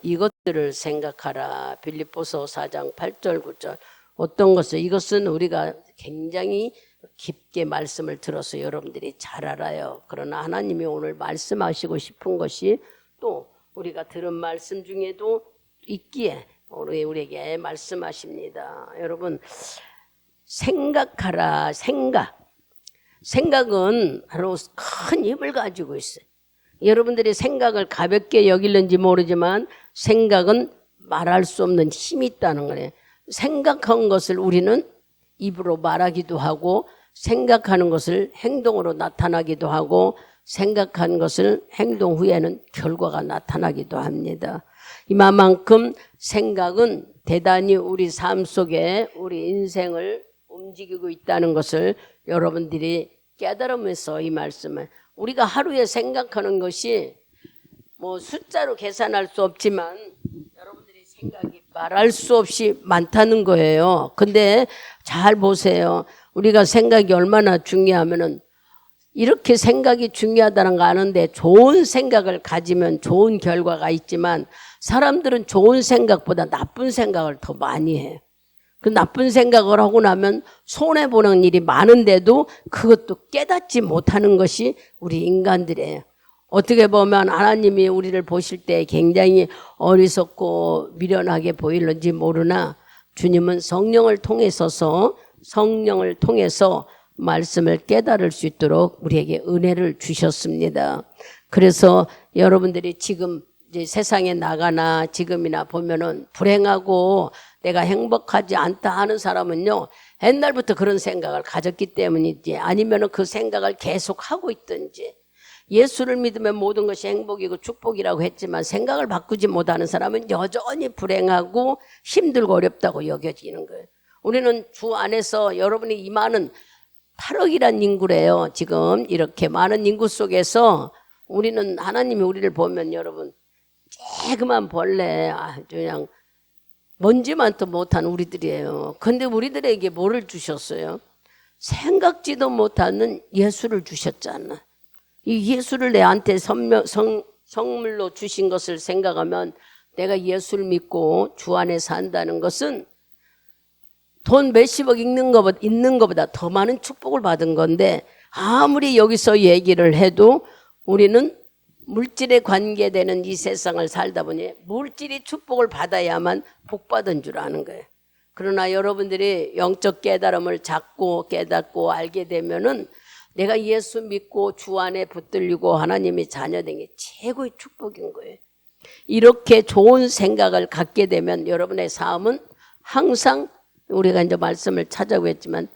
이것들을 생각하라. 빌립보서 4장 8절 9절. 어떤 것을, 이것은 우리가 굉장히 깊게 말씀을 들어서 여러분들이 잘 알아요. 그러나 하나님이 오늘 말씀하시고 싶은 것이 또 우리가 들은 말씀 중에도 있기에 우리에게 말씀하십니다. 여러분, 생각하라. 생각은 바로 큰 힘을 가지고 있어요. 여러분들이 생각을 가볍게 여길는지 모르지만 생각은 말할 수 없는 힘이 있다는 거예요. 생각한 것을 우리는 입으로 말하기도 하고, 생각하는 것을 행동으로 나타나기도 하고, 생각한 것을 행동 후에는 결과가 나타나기도 합니다. 이만큼 생각은 대단히 우리 삶 속에 우리 인생을 움직이고 있다는 것을 여러분들이 깨달으면서 이 말씀을, 우리가 하루에 생각하는 것이 뭐 숫자로 계산할 수 없지만 여러분들이 생각이 말할 수 없이 많다는 거예요. 근데 잘 보세요. 우리가 생각이 얼마나 중요하면은, 이렇게 생각이 중요하다는 거 아는데 좋은 생각을 가지면 좋은 결과가 있지만 사람들은 좋은 생각보다 나쁜 생각을 더 많이 해요. 그 나쁜 생각을 하고 나면 손해보는 일이 많은데도 그것도 깨닫지 못하는 것이 우리 인간들이에요. 어떻게 보면 하나님이 우리를 보실 때 굉장히 어리석고 미련하게 보이는지 모르나 주님은 성령을 통해서 말씀을 깨달을 수 있도록 우리에게 은혜를 주셨습니다. 그래서 여러분들이 지금 이제 세상에 나가나 지금이나 보면은 불행하고 내가 행복하지 않다 하는 사람은요, 옛날부터 그런 생각을 가졌기 때문이지, 아니면은 그 생각을 계속 하고 있든지, 예수를 믿으면 모든 것이 행복이고 축복이라고 했지만 생각을 바꾸지 못하는 사람은 여전히 불행하고 힘들고 어렵다고 여겨지는 거예요. 우리는 주 안에서, 여러분이 이 많은 8억이란 인구래요. 지금 이렇게 많은 인구 속에서 우리는, 하나님이 우리를 보면 여러분 조그만 벌레, 그냥 먼지만도 못한 우리들이에요. 근데 우리들에게 뭐를 주셨어요? 생각지도 못하는 예수를 주셨잖아. 이 예수를 내한테 선물로 주신 것을 생각하면, 내가 예수를 믿고 주 안에 산다는 것은 돈 몇십억 있는 것보다 더 많은 축복을 받은 건데, 아무리 여기서 얘기를 해도 우리는 물질에 관계되는 이 세상을 살다 보니 물질이 축복을 받아야만 복받은 줄 아는 거예요. 그러나 여러분들이 영적 깨달음을 자꾸 깨닫고 알게 되면은 내가 예수 믿고 주 안에 붙들리고 하나님의 자녀된 게 최고의 축복인 거예요. 이렇게 좋은 생각을 갖게 되면 여러분의 삶은 항상, 우리가 이제 말씀을 찾아보겠지만,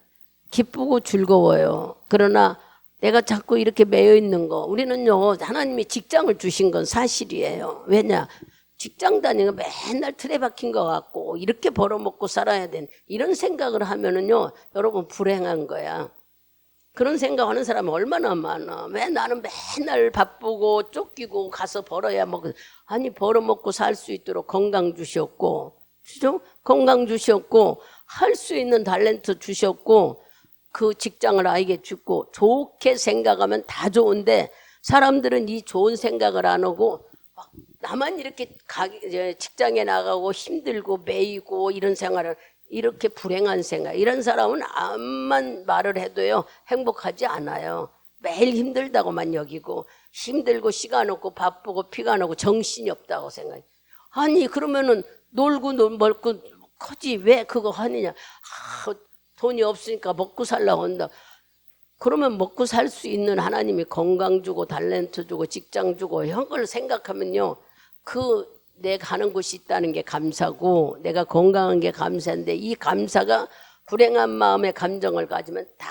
기쁘고 즐거워요. 그러나 내가 자꾸 이렇게 매여 있는 거, 우리는요, 하나님이 직장을 주신 건 사실이에요. 왜냐? 직장 다니는 거 맨날 틀에 박힌 것 같고 이렇게 벌어먹고 살아야 되는 이런 생각을 하면은요, 여러분 불행한 거야. 그런 생각하는 사람이 얼마나 많아. 왜 나는 맨날 바쁘고 쫓기고 가서 벌어야 먹고. 아니, 벌어먹고 살 수 있도록 건강 주셨고, 그죠? 건강 주셨고, 할 수 있는 탤런트 주셨고, 그 직장을 아이게 주고, 좋게 생각하면 다 좋은데 사람들은 이 좋은 생각을 안 하고 막 나만 이렇게 직장에 나가고 힘들고 매이고 이런 생활을, 이렇게 불행한 생각, 이런 사람은 암만 말을 해도요 행복하지 않아요. 매일 힘들다고만 여기고, 힘들고 시간 없고 바쁘고 피가 나고 정신이 없다고 생각해. 아니, 그러면은 놀고 먹고 커지 왜 그거 하느냐. 돈이 없으니까 먹고 살라고 한다. 그러면 먹고 살 수 있는 하나님이 건강 주고 탤런트 주고 직장 주고 이런 걸 생각하면요, 내가 가는 곳이 있다는 게 감사고 내가 건강한 게 감사인데, 이 감사가 불행한 마음의 감정을 가지면 다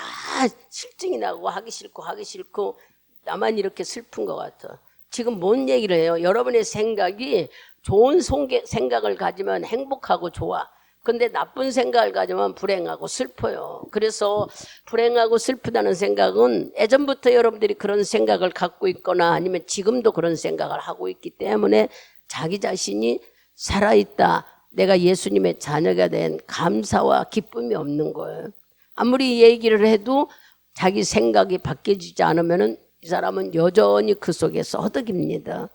실증이 나고 하기 싫고 나만 이렇게 슬픈 것 같아. 지금 뭔 얘기를 해요? 여러분의 생각이 좋은 생각을 가지면 행복하고 좋아. 근데 나쁜 생각을 가지면 불행하고 슬퍼요. 그래서 불행하고 슬프다는 생각은 예전부터 여러분들이 그런 생각을 갖고 있거나 아니면 지금도 그런 생각을 하고 있기 때문에 자기 자신이 살아있다, 내가 예수님의 자녀가 된 감사와 기쁨이 없는 거예요. 아무리 얘기를 해도 자기 생각이 바뀌어지지 않으면 이 사람은 여전히 그 속에서 허덕입니다.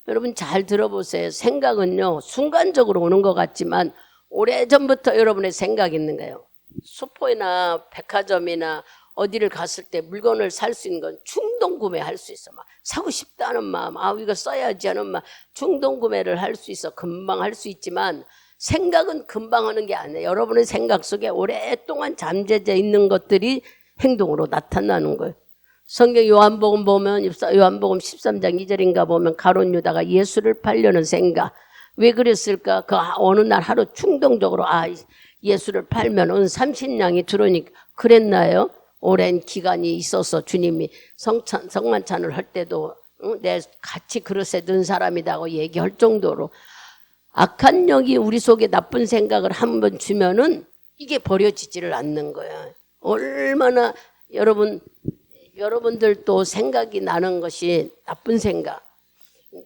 여러분 잘 들어보세요. 생각은요 순간적으로 오는 것 같지만 오래전부터 여러분의 생각이 있는 거예요. 슈퍼나 백화점이나 어디를 갔을 때 물건을 살 수 있는 건 충동 구매할 수 있어. 막 사고 싶다는 마음, 이거 써야지 하는 마음, 충동 구매를 할 수 있어. 금방 할 수 있지만 생각은 금방 하는 게 아니에요. 여러분의 생각 속에 오랫동안 잠재져 있는 것들이 행동으로 나타나는 거예요. 성경 요한복음 보면 요한복음 13장 2절인가 보면 가룟 유다가 예수를 팔려는 생각. 왜 그랬을까? 그 어느 날 하루 충동적으로 예수를 팔면 은 30냥이 들어오니까 그랬나요? 오랜 기간이 있어서 주님이 성만찬을 할 때도 내 같이 그릇에 넣은 사람이라고 얘기할 정도로 악한 영이 우리 속에 나쁜 생각을 한번 주면은 이게 버려지지를 않는 거야. 얼마나 여러분들도 생각이 나는 것이 나쁜 생각,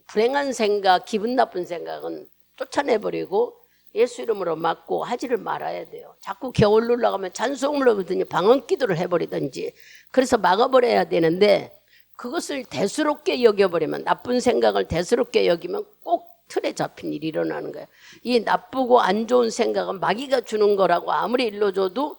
불행한 생각, 기분 나쁜 생각은 쫓아내버리고 예수 이름으로 막고 하지를 말아야 돼요. 자꾸 겨울 놀러가면 찬송을 하든지 방언기도를 해버리든지 그래서 막아버려야 되는데 그것을 대수롭게 여겨버리면 나쁜 생각을 대수롭게 여기면 꼭 틀에 잡힌 일이 일어나는 거예요. 이 나쁘고 안 좋은 생각은 마귀가 주는 거라고 아무리 일러줘도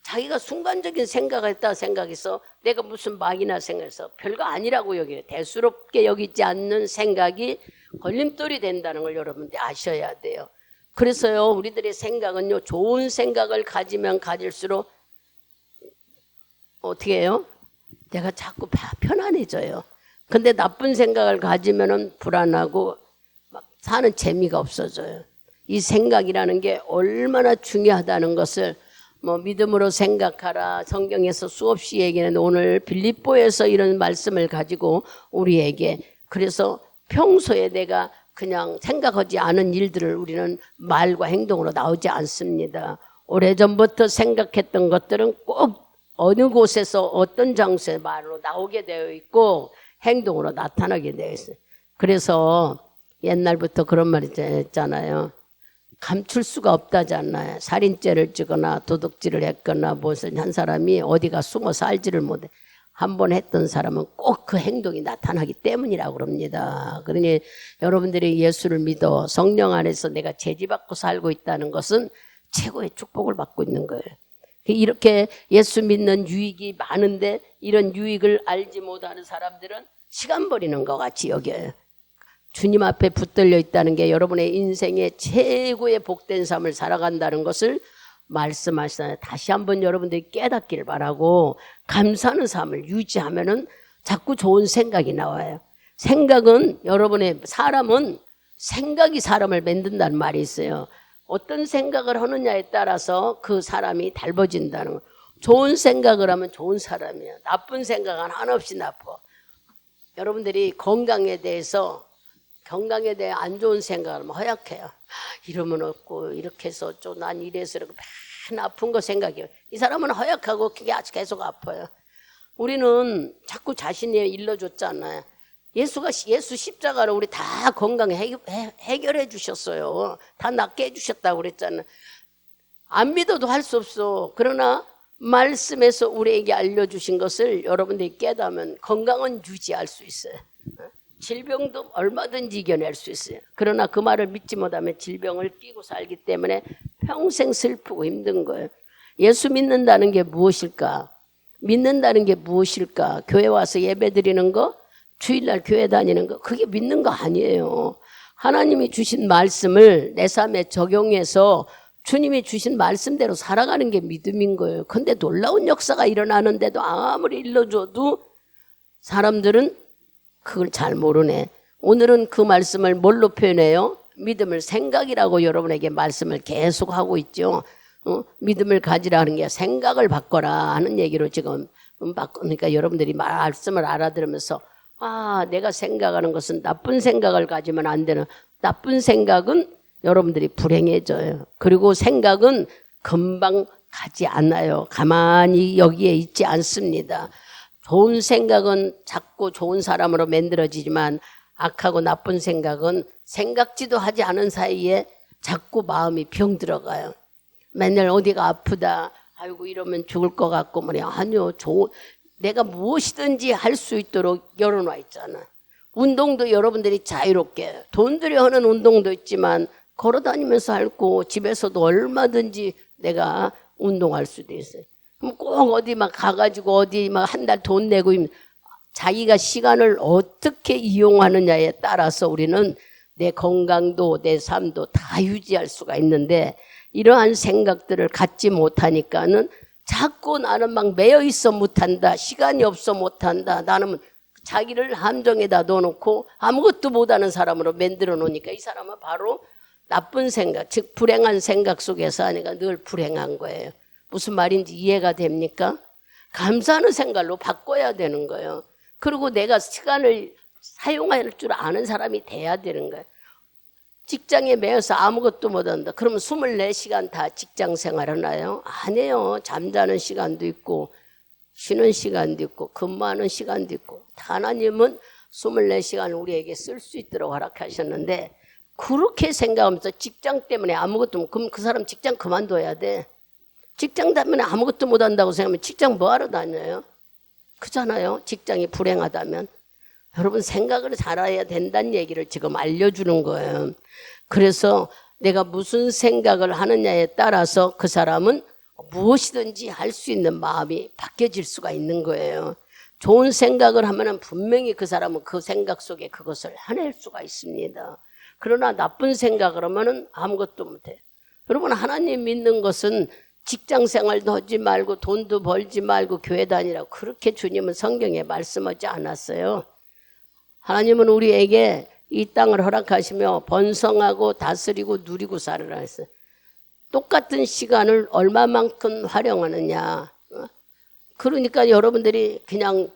자기가 순간적인 생각을 했다 생각해서 내가 무슨 마귀나 생각해서 별거 아니라고 여겨요. 대수롭게 여기지 않는 생각이 걸림돌이 된다는 걸 여러분들 아셔야 돼요. 그래서요 우리들의 생각은요 좋은 생각을 가지면 가질수록 어떻게 해요? 내가 자꾸 편안해져요. 근데 나쁜 생각을 가지면은 불안하고 막 사는 재미가 없어져요. 이 생각이라는 게 얼마나 중요하다는 것을 믿음으로 생각하라 성경에서 수없이 얘기하는데 오늘 빌립보에서 이런 말씀을 가지고 우리에게 그래서 평소에 내가 그냥 생각하지 않은 일들을 우리는 말과 행동으로 나오지 않습니다. 오래전부터 생각했던 것들은 꼭 어느 곳에서 어떤 장소에 말로 나오게 되어 있고 행동으로 나타나게 되어 있어요. 그래서 옛날부터 그런 말이 있잖아요. 감출 수가 없다잖아요. 살인죄를 지거나 도둑질을 했거나 무슨 한 사람이 어디가 숨어서 알지를 못해. 한 번 했던 사람은 꼭 그 행동이 나타나기 때문이라고 그럽니다. 그러니 여러분들이 예수를 믿어 성령 안에서 내가 제지받고 살고 있다는 것은 최고의 축복을 받고 있는 거예요. 이렇게 예수 믿는 유익이 많은데 이런 유익을 알지 못하는 사람들은 시간 버리는 것 같이 여겨요. 주님 앞에 붙들려 있다는 게 여러분의 인생의 최고의 복된 삶을 살아간다는 것을 말씀하시잖아요. 다시 한번 여러분들이 깨닫기를 바라고 감사하는 삶을 유지하면은 자꾸 좋은 생각이 나와요. 생각은 사람은 생각이 사람을 만든다는 말이 있어요. 어떤 생각을 하느냐에 따라서 그 사람이 달라진다는 거예요. 좋은 생각을 하면 좋은 사람이에요. 나쁜 생각은 한없이 나빠. 여러분들이 건강에 대해 안 좋은 생각을 하면 허약해요. 이러면 없고 이렇게 해서 난 이래서 이렇게 맨 아픈 거 생각해요. 이 사람은 허약하고 그게 아주 계속 아파요. 우리는 자꾸 자신이 일러줬잖아요. 예수 십자가로 우리 다 건강에 해결해 주셨어요. 다 낫게 해주셨다고 그랬잖아요. 안 믿어도 할 수 없어. 그러나 말씀에서 우리에게 알려주신 것을 여러분들이 깨닫으면 건강은 유지할 수 있어요. 질병도 얼마든지 이겨낼 수 있어요. 그러나 그 말을 믿지 못하면 질병을 끼고 살기 때문에 평생 슬프고 힘든 거예요. 예수 믿는다는 게 무엇일까? 믿는다는 게 무엇일까? 교회 와서 예배 드리는 거? 주일날 교회 다니는 거? 그게 믿는 거 아니에요. 하나님이 주신 말씀을 내 삶에 적용해서 주님이 주신 말씀대로 살아가는 게 믿음인 거예요. 근데 놀라운 역사가 일어나는데도 아무리 일러줘도 사람들은 그걸 잘 모르네. 오늘은 그 말씀을 뭘로 표현해요? 믿음을 생각이라고 여러분에게 말씀을 계속 하고 있죠. 믿음을 가지라는 게 생각을 바꿔라 하는 얘기로 지금 바꾸니까 여러분들이 말씀을 알아들으면서 내가 생각하는 것은 나쁜 생각을 가지면 안 되는, 나쁜 생각은 여러분들이 불행해져요. 그리고 생각은 금방 가지 않아요. 가만히 여기에 있지 않습니다. 좋은 생각은 자꾸 좋은 사람으로 만들어지지만 악하고 나쁜 생각은 생각지도 하지 않은 사이에 자꾸 마음이 병들어가요. 맨날 어디가 아프다, 아이고 이러면 죽을 것 같고 아니요, 내가 무엇이든지 할 수 있도록 열어놔 있잖아. 운동도 여러분들이 자유롭게 돈 들여 하는 운동도 있지만 걸어다니면서 할고 집에서도 얼마든지 내가 운동할 수도 있어요. 그럼 꼭 어디 막 가가지고 어디 막 한 달 돈 내고 자기가 시간을 어떻게 이용하느냐에 따라서 우리는 내 건강도 내 삶도 다 유지할 수가 있는데 이러한 생각들을 갖지 못하니까는 자꾸 나는 막 매여 있어 못한다. 시간이 없어 못한다. 나는 자기를 함정에다 넣어놓고 아무것도 못하는 사람으로 만들어 놓으니까 이 사람은 바로 나쁜 생각, 즉 불행한 생각 속에서 하니까 늘 불행한 거예요. 무슨 말인지 이해가 됩니까? 감사하는 생각로 바꿔야 되는 거예요. 그리고 내가 시간을 사용할 줄 아는 사람이 돼야 되는 거예요. 직장에 매여서 아무것도 못한다. 그러면 24시간 다 직장 생활하나요? 아니에요. 잠자는 시간도 있고 쉬는 시간도 있고 근무하는 시간도 있고 하나님은 24시간을 우리에게 쓸 수 있도록 허락하셨는데 그렇게 생각하면서 직장 때문에 아무것도 못, 그럼 그 사람 직장 그만둬야 돼. 직장 때문에 아무것도 못한다고 생각하면 직장 뭐하러 다녀요? 그잖아요. 직장이 불행하다면. 여러분 생각을 잘해야 된다는 얘기를 지금 알려주는 거예요. 그래서 내가 무슨 생각을 하느냐에 따라서 그 사람은 무엇이든지 할 수 있는 마음이 바뀌어질 수가 있는 거예요. 좋은 생각을 하면 분명히 그 사람은 그 생각 속에 그것을 해낼 수가 있습니다. 그러나 나쁜 생각을 하면 아무것도 못해. 여러분 하나님 믿는 것은 직장 생활도 하지 말고 돈도 벌지 말고 교회 다니라고 그렇게 주님은 성경에 말씀하지 않았어요. 하나님은 우리에게 이 땅을 허락하시며 번성하고 다스리고 누리고 살으라 했어요. 똑같은 시간을 얼마만큼 활용하느냐. 그러니까 여러분들이 그냥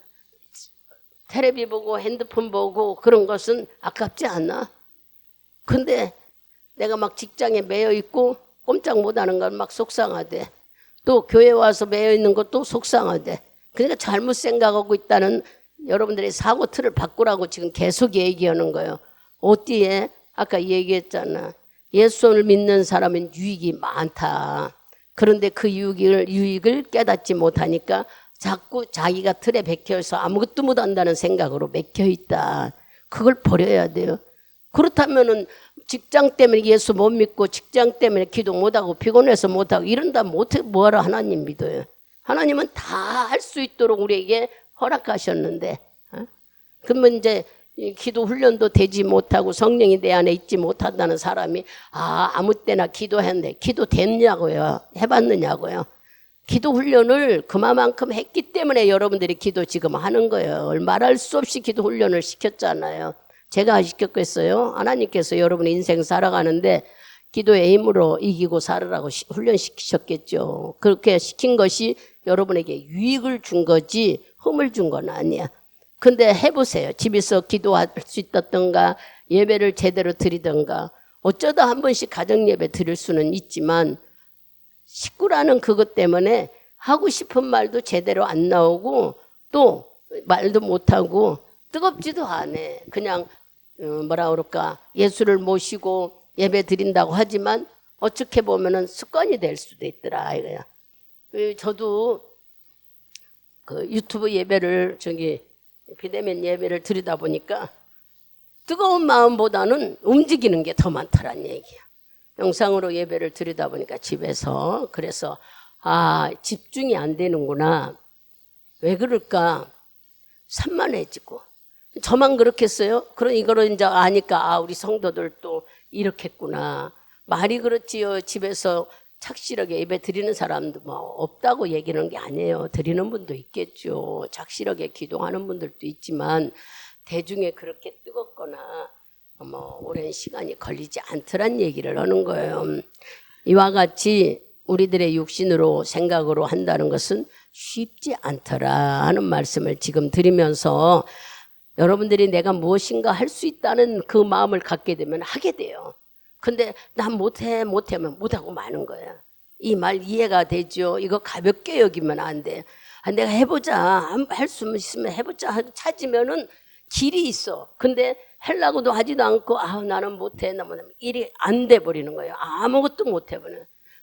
텔레비 보고 핸드폰 보고 그런 것은 아깝지 않나? 근데 내가 막 직장에 매여 있고 꼼짝 못하는 건 막 속상하대. 또 교회 와서 매여 있는 것도 속상하대. 그러니까 잘못 생각하고 있다는 여러분들의 사고 틀을 바꾸라고 지금 계속 얘기하는 거예요. 어디에? 아까 얘기했잖아. 예수를 믿는 사람은 유익이 많다. 그런데 그 유익을 깨닫지 못하니까 자꾸 자기가 틀에 박혀서 아무것도 못한다는 생각으로 맥혀 있다. 그걸 버려야 돼요. 그렇다면은 직장 때문에 예수 못 믿고 직장 때문에 기도 못하고 피곤해서 못하고 이런다 못해 뭐하러 하나님 믿어요. 하나님은 다 할 수 있도록 우리에게 허락하셨는데 그러면 이제 기도 훈련도 되지 못하고 성령이 내 안에 있지 못한다는 사람이 아무 때나 기도했는데 기도 됐냐고요? 해봤느냐고요? 기도 훈련을 그만큼 했기 때문에 여러분들이 기도 지금 하는 거예요. 말할 수 없이 기도 훈련을 시켰잖아요. 제가 시켰겠어요? 하나님께서 여러분의 인생 살아가는데 기도의 힘으로 이기고 살으라고 훈련시키셨겠죠. 그렇게 시킨 것이 여러분에게 유익을 준 거지 흠을 준 건 아니야. 근데 해보세요. 집에서 기도할 수 있었던가 예배를 제대로 드리던가 어쩌다 한 번씩 가정예배 드릴 수는 있지만 식구라는 그것 때문에 하고 싶은 말도 제대로 안 나오고 또 말도 못하고 뜨겁지도 않아. 그냥 뭐라 그럴까 예수를 모시고 예배 드린다고 하지만 어떻게 보면은 습관이 될 수도 있더라 이거야. 저도 그 유튜브 예배를 비대면 예배를 드리다 보니까 뜨거운 마음보다는 움직이는 게 더 많더란 얘기야. 영상으로 예배를 드리다 보니까 집에서 그래서 집중이 안 되는구나. 왜 그럴까? 산만해지고 저만 그렇겠어요? 그럼 이거를 이제 아니까 우리 성도들도 이렇겠구나. 말이 그렇지요. 집에서 착실하게 예배 드리는 사람도 뭐 없다고 얘기하는 게 아니에요. 드리는 분도 있겠죠. 착실하게 기도하는 분들도 있지만 대중에 그렇게 뜨겁거나 오랜 시간이 걸리지 않더란 얘기를 하는 거예요. 이와 같이 우리들의 육신으로 생각으로 한다는 것은 쉽지 않더라 하는 말씀을 지금 드리면서 여러분들이 내가 무엇인가 할 수 있다는 그 마음을 갖게 되면 하게 돼요. 근데 난 못하면 못하고 마는 거야. 이 말 이해가 되죠? 이거 가볍게 여기면 안 돼. 내가 해보자. 할 수 있으면 해보자. 찾으면은 길이 있어. 근데 하려고도 하지도 않고 나는 못해. 일이 안 돼 버리는 거예요. 아무것도 못 해버려.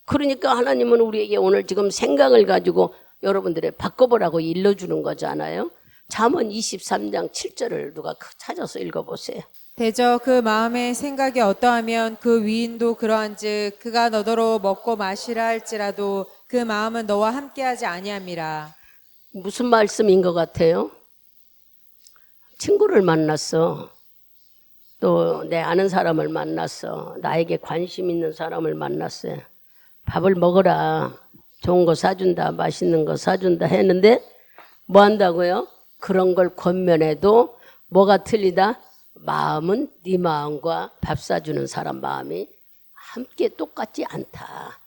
그러니까 하나님은 우리에게 오늘 지금 생각을 가지고 여러분들의 바꿔보라고 일러주는 거잖아요. 잠언 23장 7절을 누가 찾아서 읽어보세요. 대저 그 마음의 생각이 어떠하면 그 위인도 그러한즉 그가 너더러 먹고 마시라 할지라도 그 마음은 너와 함께하지 아니함이라. 무슨 말씀인 것 같아요? 친구를 만났어. 또 내 아는 사람을 만났어. 나에게 관심 있는 사람을 만났어요. 밥을 먹어라. 좋은 거 사준다. 맛있는 거 사준다 했는데 뭐 한다고요? 그런 걸 권면해도 뭐가 틀리다? 마음은 네 마음과 밥 사주는 사람 마음이 함께 똑같지 않다.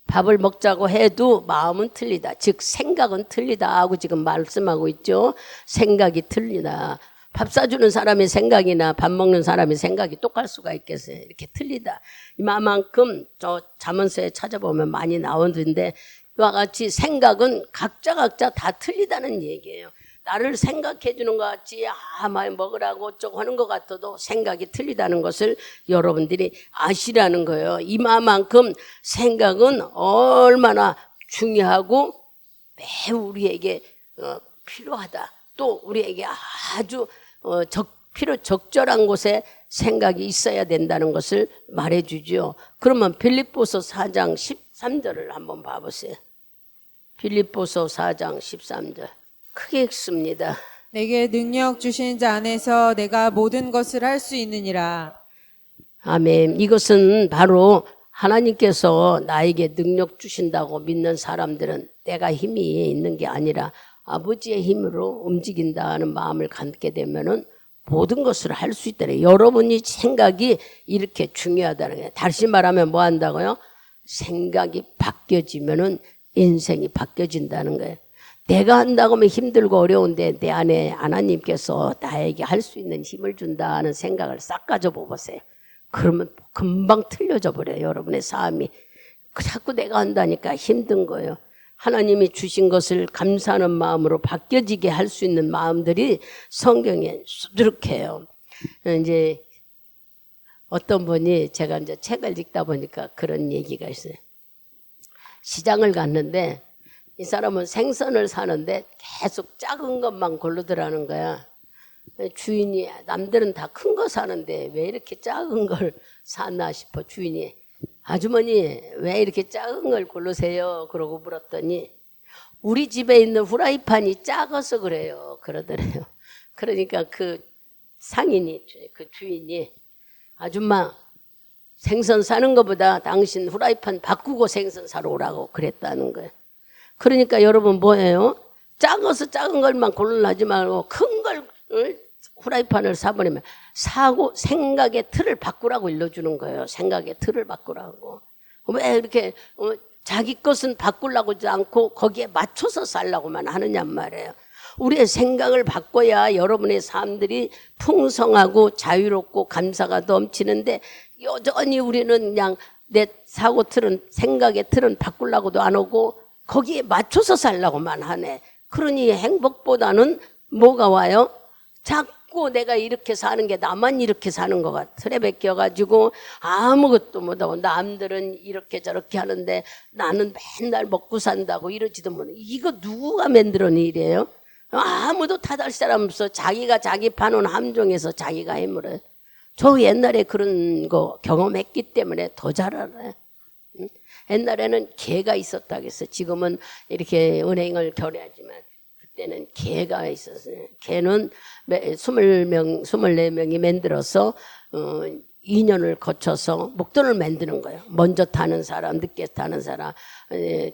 밥을 먹자고 해도 마음은 틀리다. 즉 생각은 틀리다 하고 지금 말씀하고 있죠. 생각이 틀리다. 밥 사주는 사람의 생각이나 밥 먹는 사람의 생각이 똑같을 수가 있겠어요. 이렇게 틀리다. 이만큼 저 잠언서에 찾아보면 많이 나오는데 이와 같이 생각은 각자 다 틀리다는 얘기예요. 나를 생각해 주는 것 같지 많이 먹으라고 어쩌고 하는 것 같아도 생각이 틀리다는 것을 여러분들이 아시라는 거예요. 이만큼 생각은 얼마나 중요하고 매우 우리에게 필요하다. 또 우리에게 아주 적절한 곳에 생각이 있어야 된다는 것을 말해주죠. 그러면 빌립보서 4장 13절을 한번 봐보세요. 빌립보서 4장 13절 크게 읽습니다. 내게 능력 주신 자 안에서 내가 모든 것을 할 수 있느니라. 아멘. 이것은 바로 하나님께서 나에게 능력 주신다고 믿는 사람들은 내가 힘이 있는 게 아니라 아버지의 힘으로 움직인다는 마음을 갖게 되면은 모든 것을 할 수 있다는 여러분이 생각이 이렇게 중요하다는 거예요. 다시 말하면 뭐 한다고요? 생각이 바뀌어지면은 인생이 바뀌어진다는 거예요. 내가 한다고 하면 힘들고 어려운데 내 안에 하나님께서 나에게 할 수 있는 힘을 준다는 생각을 싹 가져보 보세요. 그러면 금방 틀려져 버려요. 여러분의 삶이. 자꾸 내가 한다니까 힘든 거예요. 하나님이 주신 것을 감사하는 마음으로 바뀌어지게 할 수 있는 마음들이 성경에 수두룩해요. 이제 어떤 분이 제가 이제 책을 읽다 보니까 그런 얘기가 있어요. 시장을 갔는데 이 사람은 생선을 사는데 계속 작은 것만 고르더라는 거야. 주인이 남들은 다 큰 거 사는데 왜 이렇게 작은 걸 사나 싶어. 주인이 아주머니 왜 이렇게 작은 걸 고르세요? 그러고 물었더니 우리 집에 있는 후라이팬이 작아서 그래요. 그러더래요. 그러니까 그 상인이 그 주인이 아줌마 생선 사는 것보다 당신 후라이팬 바꾸고 생선 사러 오라고 그랬다는 거예요. 그러니까 여러분 뭐예요? 작아서 작은 것만 고르지 말고 큰 걸 후라이팬을 사버리면 사고 생각의 틀을 바꾸라고 일러주는 거예요. 생각의 틀을 바꾸라고. 왜 이렇게 자기 것은 바꾸려고 하지 않고 거기에 맞춰서 살라고만 하느냐 말이에요. 우리의 생각을 바꿔야 여러분의 삶들이 풍성하고 자유롭고 감사가 넘치는데 여전히 우리는 그냥 내 사고 틀은 생각의 틀은 바꾸려고도 안 하고 거기에 맞춰서 살라고만 하네. 그러니 행복보다는 뭐가 와요? 자꾸 내가 이렇게 사는 게 나만 이렇게 사는 것 같아. 틀에 베껴가지고 아무것도 못하고 남들은 이렇게 저렇게 하는데 나는 맨날 먹고 산다고 이러지도 못해. 이거 누가 만들어낸 일이에요? 아무도 타달 사람 없어. 자기가 자기 파는 함정에서 자기가 해물어요. 저 옛날에 그런 거 경험했기 때문에 더 잘 알아요. 옛날에는 개가 있었다고 했어. 지금은 이렇게 은행을 결의하지만 그때는 개가 있었어요. 개는 24명이 만들어서 2년을 거쳐서 목돈을 만드는 거예요. 먼저 타는 사람, 늦게 타는 사람.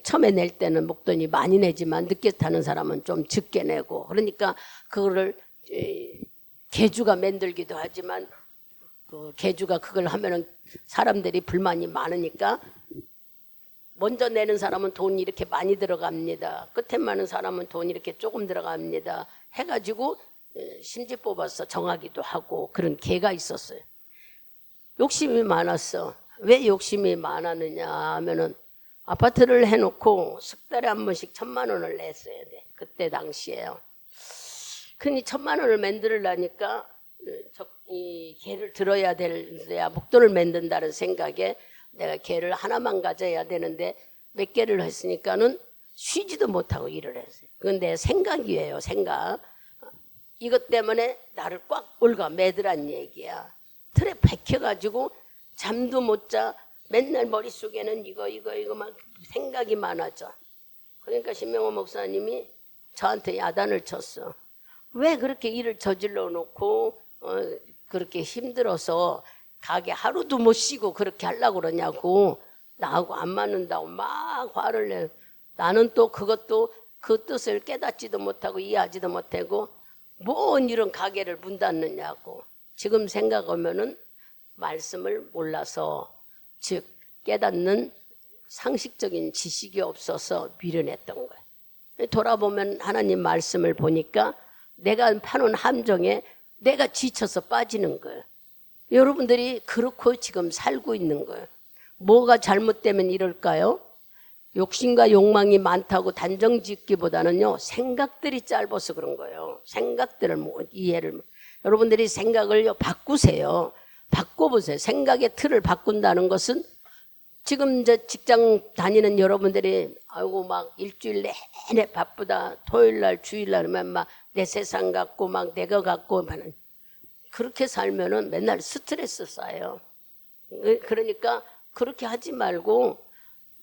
처음에 낼 때는 목돈이 많이 내지만 늦게 타는 사람은 좀 적게 내고. 그러니까 그거를 개주가 만들기도 하지만 그 개주가 그걸 하면은 사람들이 불만이 많으니까 먼저 내는 사람은 돈이 이렇게 많이 들어갑니다. 끝에 많은 사람은 돈이 이렇게 조금 들어갑니다. 해가지고 심지 뽑아서 정하기도 하고 그런 개가 있었어요. 욕심이 많았어. 왜 욕심이 많았느냐 하면은 아파트를 해놓고 석 달에 한 번씩 1,000,000원을 냈어야 돼. 그때 당시에요. 그러니 1,000,000원을 만들려니까 이 개를 들어야 돼야 목돈을 만든다는 생각에 내가 개를 하나만 가져야 되는데 몇 개를 했으니까는 쉬지도 못하고 일을 했어요. 그건 내 생각이에요. 생각. 이것 때문에 나를 꽉 올가 매더란 얘기야. 틀에 박혀가지고 잠도 못 자. 맨날 머릿속에는 이거 막 생각이 많아져. 그러니까 신명호 목사님이 저한테 야단을 쳤어. 왜 그렇게 일을 저질러 놓고 그렇게 힘들어서 가게 하루도 못 쉬고 그렇게 하려고 그러냐고. 나하고 안 맞는다고 막 화를 내. 나는 또 그것도 그 뜻을 깨닫지도 못하고 이해하지도 못하고 뭔 이런 가게를 문 닫느냐고. 지금 생각하면은 말씀을 몰라서, 즉 깨닫는 상식적인 지식이 없어서 미련했던 거예요. 돌아보면 하나님 말씀을 보니까 내가 파는 함정에 내가 지쳐서 빠지는 거예요. 여러분들이 그렇고 지금 살고 있는 거예요. 뭐가 잘못되면 이럴까요? 욕심과 욕망이 많다고 단정 짓기보다는요, 생각들이 짧아서 그런 거예요. 생각들을 이해를. 여러분들이 생각을 바꾸세요. 바꿔보세요. 생각의 틀을 바꾼다는 것은 지금 이제 직장 다니는 여러분들이 아이고 막 일주일 내내 바쁘다. 토요일날 주일날 하면 막 내 세상 같고 막 내가 같고 그렇게 살면은 맨날 스트레스 쌓여요. 그러니까 그렇게 하지 말고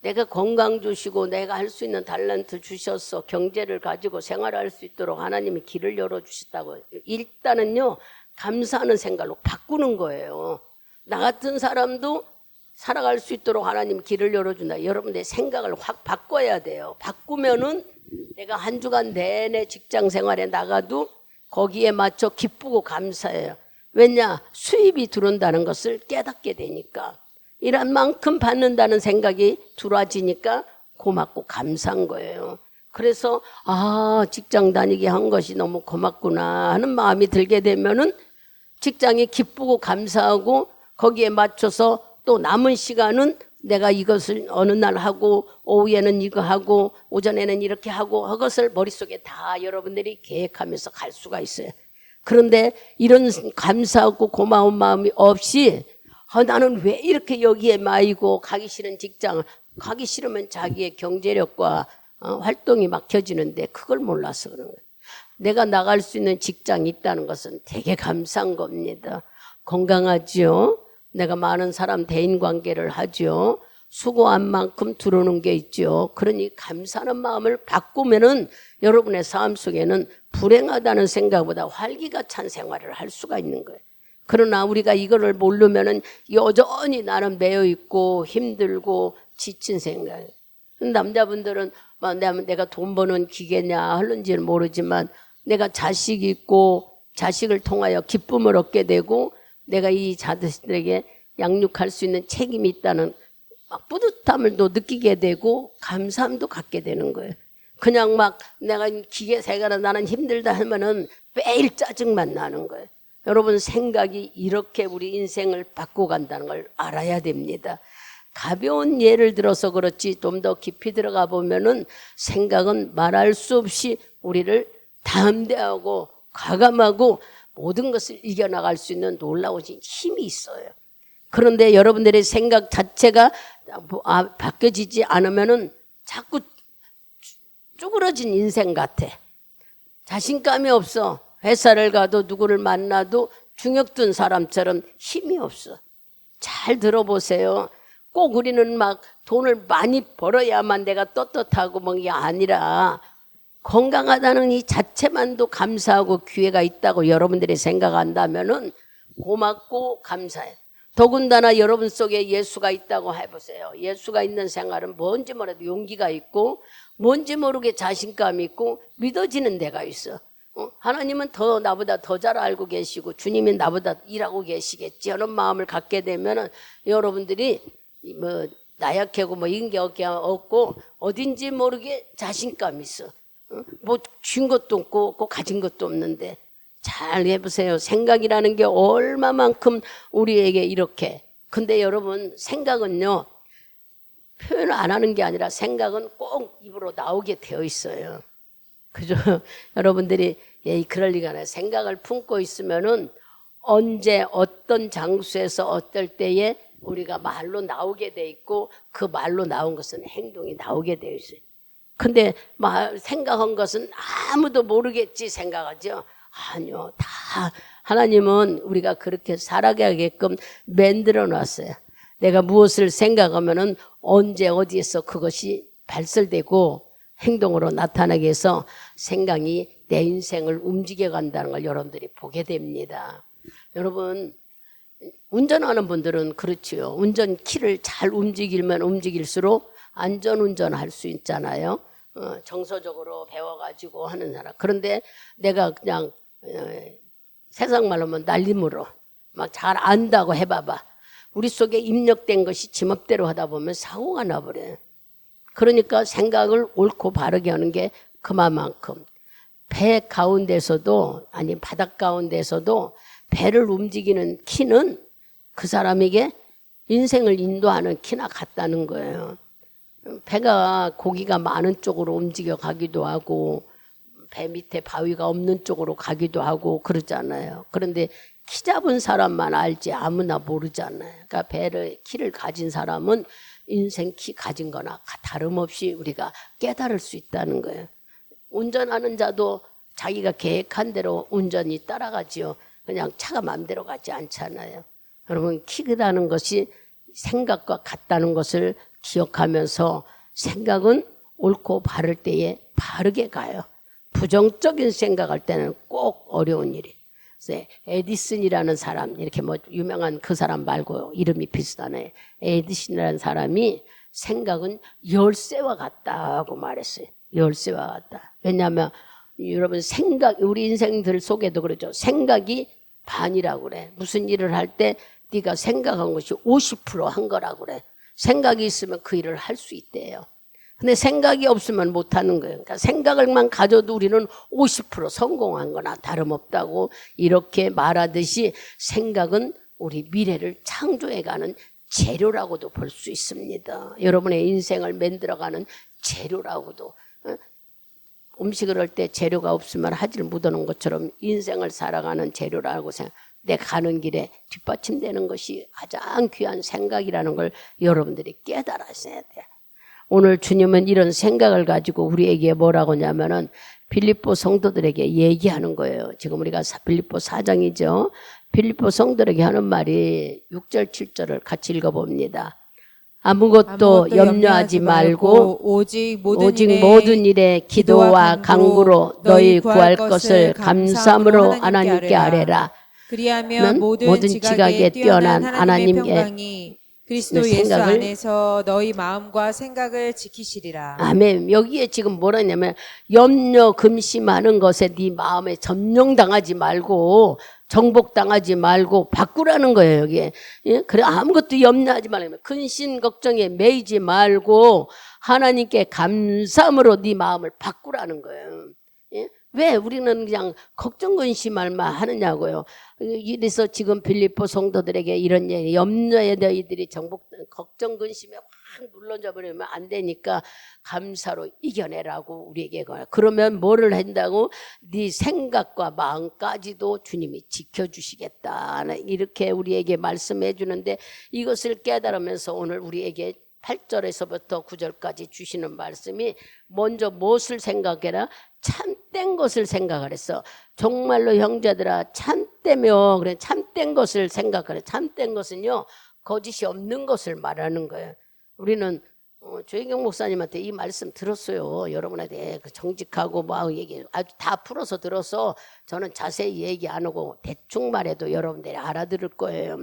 내가 건강 주시고 내가 할 수 있는 달란트 주셔서 경제를 가지고 생활할 수 있도록 하나님이 길을 열어주셨다고. 일단은요, 감사하는 생각로 바꾸는 거예요. 나 같은 사람도 살아갈 수 있도록 하나님 길을 열어준다. 여러분의 생각을 확 바꿔야 돼요. 바꾸면은 내가 한 주간 내내 직장 생활에 나가도 거기에 맞춰 기쁘고 감사해요. 왜냐? 수입이 들어온다는 것을 깨닫게 되니까. 일한 만큼 받는다는 생각이 들어와지니까 고맙고 감사한 거예요. 그래서 직장 다니게 한 것이 너무 고맙구나 하는 마음이 들게 되면은 직장이 기쁘고 감사하고 거기에 맞춰서 또 남은 시간은 내가 이것을 어느 날 하고 오후에는 이거 하고 오전에는 이렇게 하고 그것을 머릿속에 다 여러분들이 계획하면서 갈 수가 있어요. 그런데 이런 감사하고 고마운 마음이 없이 나는 왜 이렇게 여기에 마이고 가기 싫은 직장을 가기 싫으면 자기의 경제력과 활동이 막혀지는데 그걸 몰라서 그런 거예요. 내가 나갈 수 있는 직장이 있다는 것은 되게 감사한 겁니다. 건강하지요. 내가 많은 사람 대인관계를 하죠. 수고한 만큼 들어오는 게 있죠. 그러니 감사하는 마음을 바꾸면은 여러분의 삶 속에는 불행하다는 생각보다 활기가 찬 생활을 할 수가 있는 거예요. 그러나 우리가 이거를 모르면은 여전히 나는 매여 있고 힘들고 지친 생각. 남자분들은 내가 돈 버는 기계냐 하는지는 모르지만 내가 자식이 있고 자식을 통하여 기쁨을 얻게 되고 내가 이 자들에게 양육할 수 있는 책임이 있다는 막 뿌듯함을 또 느끼게 되고 감사함도 갖게 되는 거예요. 그냥 막 내가 기계 세가라 나는 힘들다 하면은 매일 짜증만 나는 거예요. 여러분 생각이 이렇게 우리 인생을 바꿔간다는 걸 알아야 됩니다. 가벼운 예를 들어서 그렇지 좀 더 깊이 들어가 보면은 생각은 말할 수 없이 우리를 담대하고 과감하고 모든 것을 이겨나갈 수 있는 놀라우신 힘이 있어요. 그런데 여러분들의 생각 자체가 바뀌어지지 않으면은 자꾸 쭈그러진 인생 같아. 자신감이 없어. 회사를 가도 누구를 만나도 중역든 사람처럼 힘이 없어. 잘 들어보세요. 꼭 우리는 막 돈을 많이 벌어야만 내가 떳떳하고 뭐 이게 아니라 건강하다는 이 자체만도 감사하고 기회가 있다고 여러분들이 생각한다면은 고맙고 감사해. 더군다나 여러분 속에 예수가 있다고 해보세요. 예수가 있는 생활은 뭔지 몰라도 용기가 있고 뭔지 모르게 자신감이 있고 믿어지는 데가 있어. 하나님은 나보다 더 잘 알고 계시고 주님이 나보다 일하고 계시겠지 하는 마음을 갖게 되면은 여러분들이 뭐 나약하고 뭐 이런 게 없고 어딘지 모르게 자신감이 있어. 뭐 준 것도 없고 가진 것도 없는데 잘 해보세요. 생각이라는 게 얼마만큼 우리에게 이렇게. 근데 여러분 생각은요 표현을 안 하는 게 아니라 생각은 꼭 입으로 나오게 되어 있어요. 그죠? 여러분들이 그럴 리가 없어요. 생각을 품고 있으면은 언제 어떤 장소에서 어떨 때에 우리가 말로 나오게 돼 있고 그 말로 나온 것은 행동이 나오게 되어 있어요. 근데 생각한 것은 아무도 모르겠지 생각하죠. 아니요. 다 하나님은 우리가 그렇게 살아가게끔 만들어 놨어요. 내가 무엇을 생각하면은 언제 어디에서 그것이 발설되고 행동으로 나타나게 해서 생각이 내 인생을 움직여 간다는 걸 여러분들이 보게 됩니다. 여러분, 운전하는 분들은 그렇지요. 운전 키를 잘 움직이면 움직일수록 안전운전할 수 있잖아요. 정서적으로 배워가지고 하는 사람. 그런데 내가 그냥 세상 말로 하면 날림으로 막 잘 안다고 해봐봐. 우리 속에 입력된 것이 지멋대로 하다 보면 사고가 나버려요. 그러니까 생각을 옳고 바르게 하는 게 그만큼 배 가운데서도 아니 바닥 가운데서도 배를 움직이는 키는 그 사람에게 인생을 인도하는 키나 같다는 거예요. 배가 고기가 많은 쪽으로 움직여 가기도 하고 배 밑에 바위가 없는 쪽으로 가기도 하고 그러잖아요. 그런데 키 잡은 사람만 알지 아무나 모르잖아요. 그러니까 배를 키를 가진 사람은 인생 키 가진 거나 다름없이 우리가 깨달을 수 있다는 거예요. 운전하는 자도 자기가 계획한 대로 운전이 따라가지요. 그냥 차가 마음대로 가지 않잖아요. 여러분 키라는 것이 생각과 같다는 것을 기억하면서 생각은 옳고 바를 때에 바르게 가요. 부정적인 생각할 때는 꼭 어려운 일이. 에디슨이라는 사람 이렇게 뭐 유명한 그 사람 말고 이름이 비슷하네. 에디슨이라는 사람이 생각은 열쇠와 같다고 말했어요. 열쇠와 같다. 왜냐하면 여러분 생각 우리 인생들 속에도 그러죠. 생각이 반이라고 그래. 무슨 일을 할 때 네가 생각한 것이 50%한 거라고 그래. 생각이 있으면 그 일을 할 수 있대요. 근데 생각이 없으면 못하는 거예요. 그러니까 생각을만 가져도 우리는 50% 성공한 거나 다름없다고 이렇게 말하듯이 생각은 우리 미래를 창조해가는 재료라고도 볼 수 있습니다. 여러분의 인생을 만들어가는 재료라고도. 음식을 할 때 재료가 없으면 하질 못하는 것처럼 인생을 살아가는 재료라고 내 가는 길에 뒷받침되는 것이 가장 귀한 생각이라는 걸 여러분들이 깨달으셔야 돼요. 오늘 주님은 이런 생각을 가지고 우리에게 뭐라고 하냐면은 빌립보 성도들에게 얘기하는 거예요. 지금 우리가 빌립보 4장이죠. 빌립보 성도들에게 하는 말이 6절 7절을 같이 읽어봅니다. 아무것도 염려하지 말고 오직 모든 일에 기도와 간구로 너희 구할 것을 감사함으로 하나님께 아뢰라. 그리하면 모든 지각에 뛰어난 하나님의 평강이 그리스도 예수 안에서 너희 마음과 생각을 지키시리라. 아멘. 여기에 지금 뭐라냐면 염려 근심하는 것에 네 마음에 점령당하지 말고 정복당하지 말고 바꾸라는 거예요. 여기에. 예? 그래 아무것도 염려하지 말고 근심 걱정에 매이지 말고 하나님께 감사함으로 네 마음을 바꾸라는 거예요. 예? 왜 우리는 그냥 걱정 근심할만 하느냐고요. 이래서 지금 빌립보 성도들에게 이런 얘기, 염려에 너희들이 걱정 근심에 확 눌러져 버리면 안 되니까 감사로 이겨내라고 우리에게 거야. 그러면 뭐를 한다고? 네 생각과 마음까지도 주님이 지켜주시겠다. 이렇게 우리에게 말씀해 주는데 이것을 깨달으면서 오늘 우리에게 8절에서부터 9절까지 주시는 말씀이 먼저 무엇을 생각해라? 참된 것을 생각을 했어. 정말로 형제들아 참되며 그래 참된 것을 생각하래. 참된 것은요 거짓이 없는 것을 말하는 거예요. 우리는 조혜경 목사님한테 이 말씀 들었어요. 여러분한테 정직하고 막 얘기 아주 다 풀어서 들어서 저는 자세히 얘기 안 하고 대충 말해도 여러분들이 알아들을 거예요.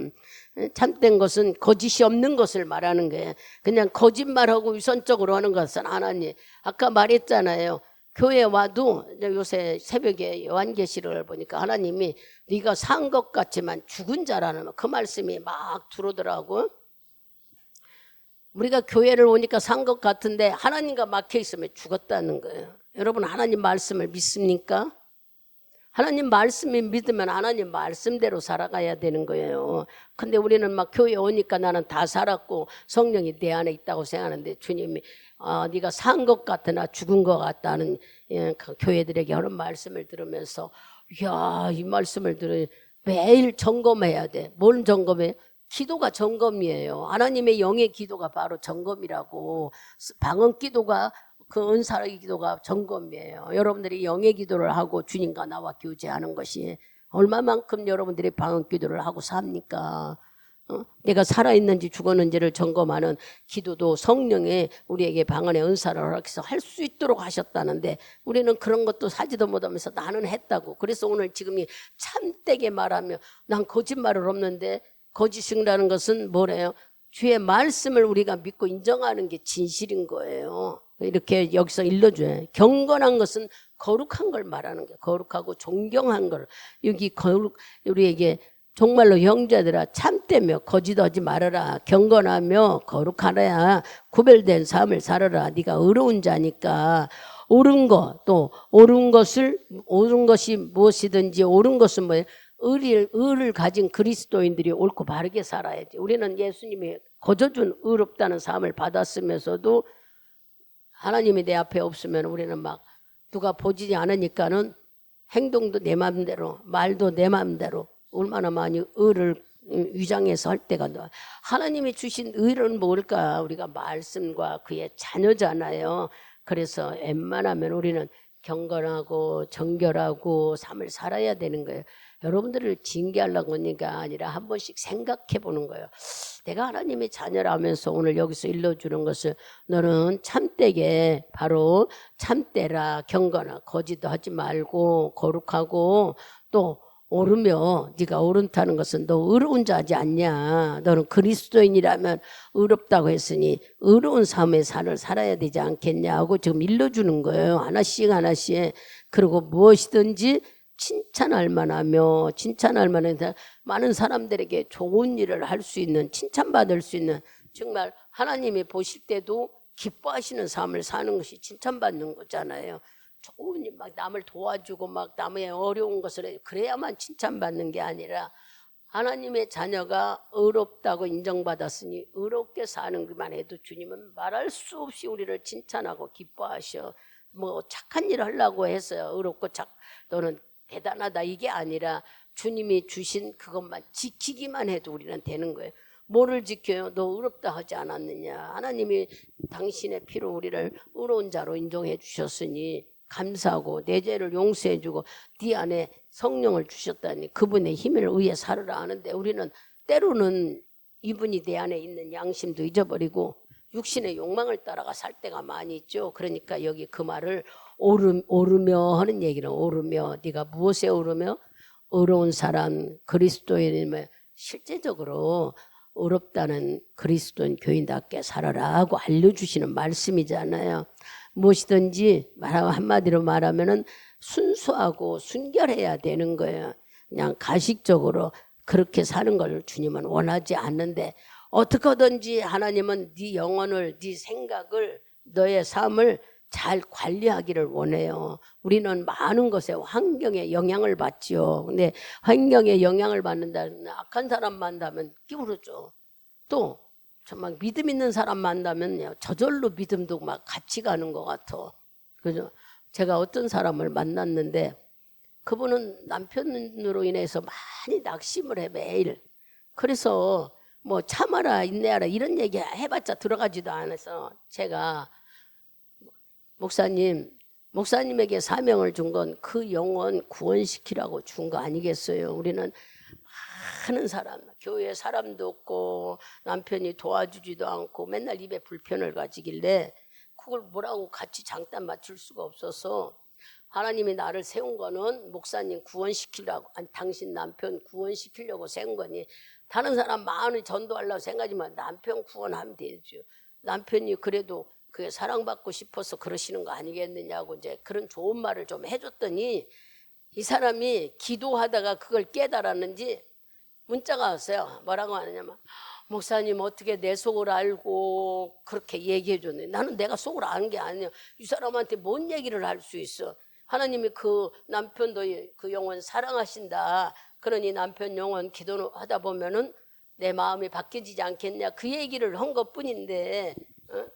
참된 것은 거짓이 없는 것을 말하는 거예요. 그냥 거짓말하고 위선적으로 하는 것은 하나님. 아까 말했잖아요. 교회 와도 요새 새벽에 요한계시록을 보니까 하나님이 네가 산 것 같지만 죽은 자라는 그 말씀이 막 들어오더라고. 우리가 교회를 오니까 산 것 같은데 하나님과 막혀 있으면 죽었다는 거예요. 여러분 하나님 말씀을 믿습니까? 하나님 말씀이 믿으면 하나님 말씀대로 살아가야 되는 거예요. 근데 우리는 막 교회 오니까 나는 다 살았고 성령이 내 안에 있다고 생각하는데 주님이 네가 산 것 같으나 죽은 것 같다는 그 교회들에게 하는 말씀을 들으면서 이야 이 말씀을 들으 매일 점검해야 돼. 뭘 점검해? 기도가 점검이에요. 하나님의 영의 기도가 바로 점검이라고. 방언 기도가 그 은사의 기도가 점검이에요. 여러분들이 영의 기도를 하고 주님과 나와 교제하는 것이 얼마만큼 여러분들이 방언 기도를 하고 삽니까? 내가 살아있는지 죽었는지를 점검하는 기도도 성령이 우리에게 방언의 은사를 허락해서 할 수 있도록 하셨다는데 우리는 그런 것도 사지도 못하면서 나는 했다고. 그래서 오늘 지금이 참되게 말하며 난 거짓말을 없는데, 거짓이라는 것은 뭐래요? 주의 말씀을 우리가 믿고 인정하는 게 진실인 거예요. 이렇게 여기서 일러줘요. 경건한 것은 거룩한 걸 말하는 거예요. 거룩하고 존경한 걸. 여기 우리에게 정말로 형제들아 참되며 거짓하지 말아라. 경건하며 거룩하라. 구별된 삶을 살아라. 네가 의로운 자니까. 옳은 것, 또 옳은 것이 무엇이든지 옳은 것은 뭐예요? 의를 가진 그리스도인들이 옳고 바르게 살아야지. 우리는 예수님이 거저준 의롭다는 삶을 받았으면서도 하나님이 내 앞에 없으면 우리는 막 누가 보지 않으니까는 행동도 내 마음대로, 말도 내 마음대로 얼마나 많이 의를 위장해서 할 때가 나와. 하나님이 주신 의는 뭘까? 우리가 말씀과 그의 자녀잖아요. 그래서 웬만하면 우리는 경건하고 정결하고 삶을 살아야 되는 거예요. 여러분들을 징계하려고 하는 게 아니라 한 번씩 생각해 보는 거예요. 내가 하나님의 자녀라면서 오늘 여기서 일러주는 것을 너는 참되게, 바로 참되라, 경건하, 거짓도 하지 말고 거룩하고 또 옳으며, 네가 옳은다는 것은 너 의로운 자지 않냐. 너는 그리스도인이라면 의롭다고 했으니 의로운 삶의 삶을 살아야 되지 않겠냐 하고 지금 일러주는 거예요. 하나씩 하나씩. 그리고 무엇이든지 칭찬할 만하며, 칭찬할 만한 많은 사람들에게 좋은 일을 할 수 있는, 칭찬받을 수 있는, 정말 하나님이 보실 때도 기뻐하시는 삶을 사는 것이 칭찬받는 거잖아요. 좋은 일, 막 남을 도와주고 막 남의 어려운 것을 해. 그래야만 칭찬받는 게 아니라 하나님의 자녀가 의롭다고 인정받았으니 의롭게 사는 것만 해도 주님은 말할 수 없이 우리를 칭찬하고 기뻐하셔. 뭐 착한 일을 하려고 해서요. 의롭고 너는 대단하다 이게 아니라 주님이 주신 그것만 지키기만 해도 우리는 되는 거예요. 뭐를 지켜요? 너 의롭다 하지 않았느냐. 하나님이 당신의 피로 우리를 의로운 자로 인정해 주셨으니 감사하고 내 죄를 용서해 주고 네 안에 성령을 주셨다니 그분의 힘을 의해 살으라 하는데, 우리는 때로는 이분이 내 안에 있는 양심도 잊어버리고 육신의 욕망을 따라가 살 때가 많이 있죠. 그러니까 여기 그 말을 오르며 하는 얘기는, 오르며, 네가 무엇에 오르며? 의로운 사람 그리스도인이면 실제적으로 의롭다는 그리스도인 교인답게 살아라 하고 알려주시는 말씀이잖아요. 무엇이든지 한마디로 말하면은 순수하고 순결해야 되는 거예요. 그냥 가식적으로 그렇게 사는 걸 주님은 원하지 않는데, 어떻게든지 하나님은 네 영혼을, 네 생각을, 너의 삶을 잘 관리하기를 원해요. 우리는 많은 것에 환경에 영향을 받지요. 근데 환경에 영향을 받는다는, 악한 사람 만나면 끼우르죠. 또 정말 믿음 있는 사람 만나면 저절로 믿음도 막 같이 가는 것 같아. 그죠? 제가 어떤 사람을 만났는데 그분은 남편으로 인해서 많이 낙심을 해, 매일. 그래서 뭐 참아라, 인내하라 이런 얘기 해봤자 들어가지도 않아서 제가 목사님에게 사명을 준 건 그 영혼 구원시키라고 준 거 아니겠어요? 우리는 많은 사람, 교회 사람도 없고 남편이 도와주지도 않고 맨날 입에 불편을 가지길래 그걸 뭐라고 같이 장단 맞출 수가 없어서, 하나님이 나를 세운 거는 목사님 구원시키려고, 아니 당신 남편 구원시키려고 세운 거니 다른 사람 마음을 전도하려고 생각하지만 남편 구원하면 되죠. 남편이 그래도 그게 사랑받고 싶어서 그러시는 거 아니겠느냐고 이제 그런 좋은 말을 좀 해줬더니 이 사람이 기도하다가 그걸 깨달았는지 문자가 왔어요. 뭐라고 하느냐면, 목사님 어떻게 내 속을 알고 그렇게 얘기해 줬네. 나는 내가 속을 아는 게 아니야. 이 사람한테 뭔 얘기를 할 수 있어. 하나님이 그 남편도 그 영혼 사랑하신다. 그러니 남편 영혼 기도하다 보면은 내 마음이 바뀌어지지 않겠냐. 그 얘기를 한 것뿐인데,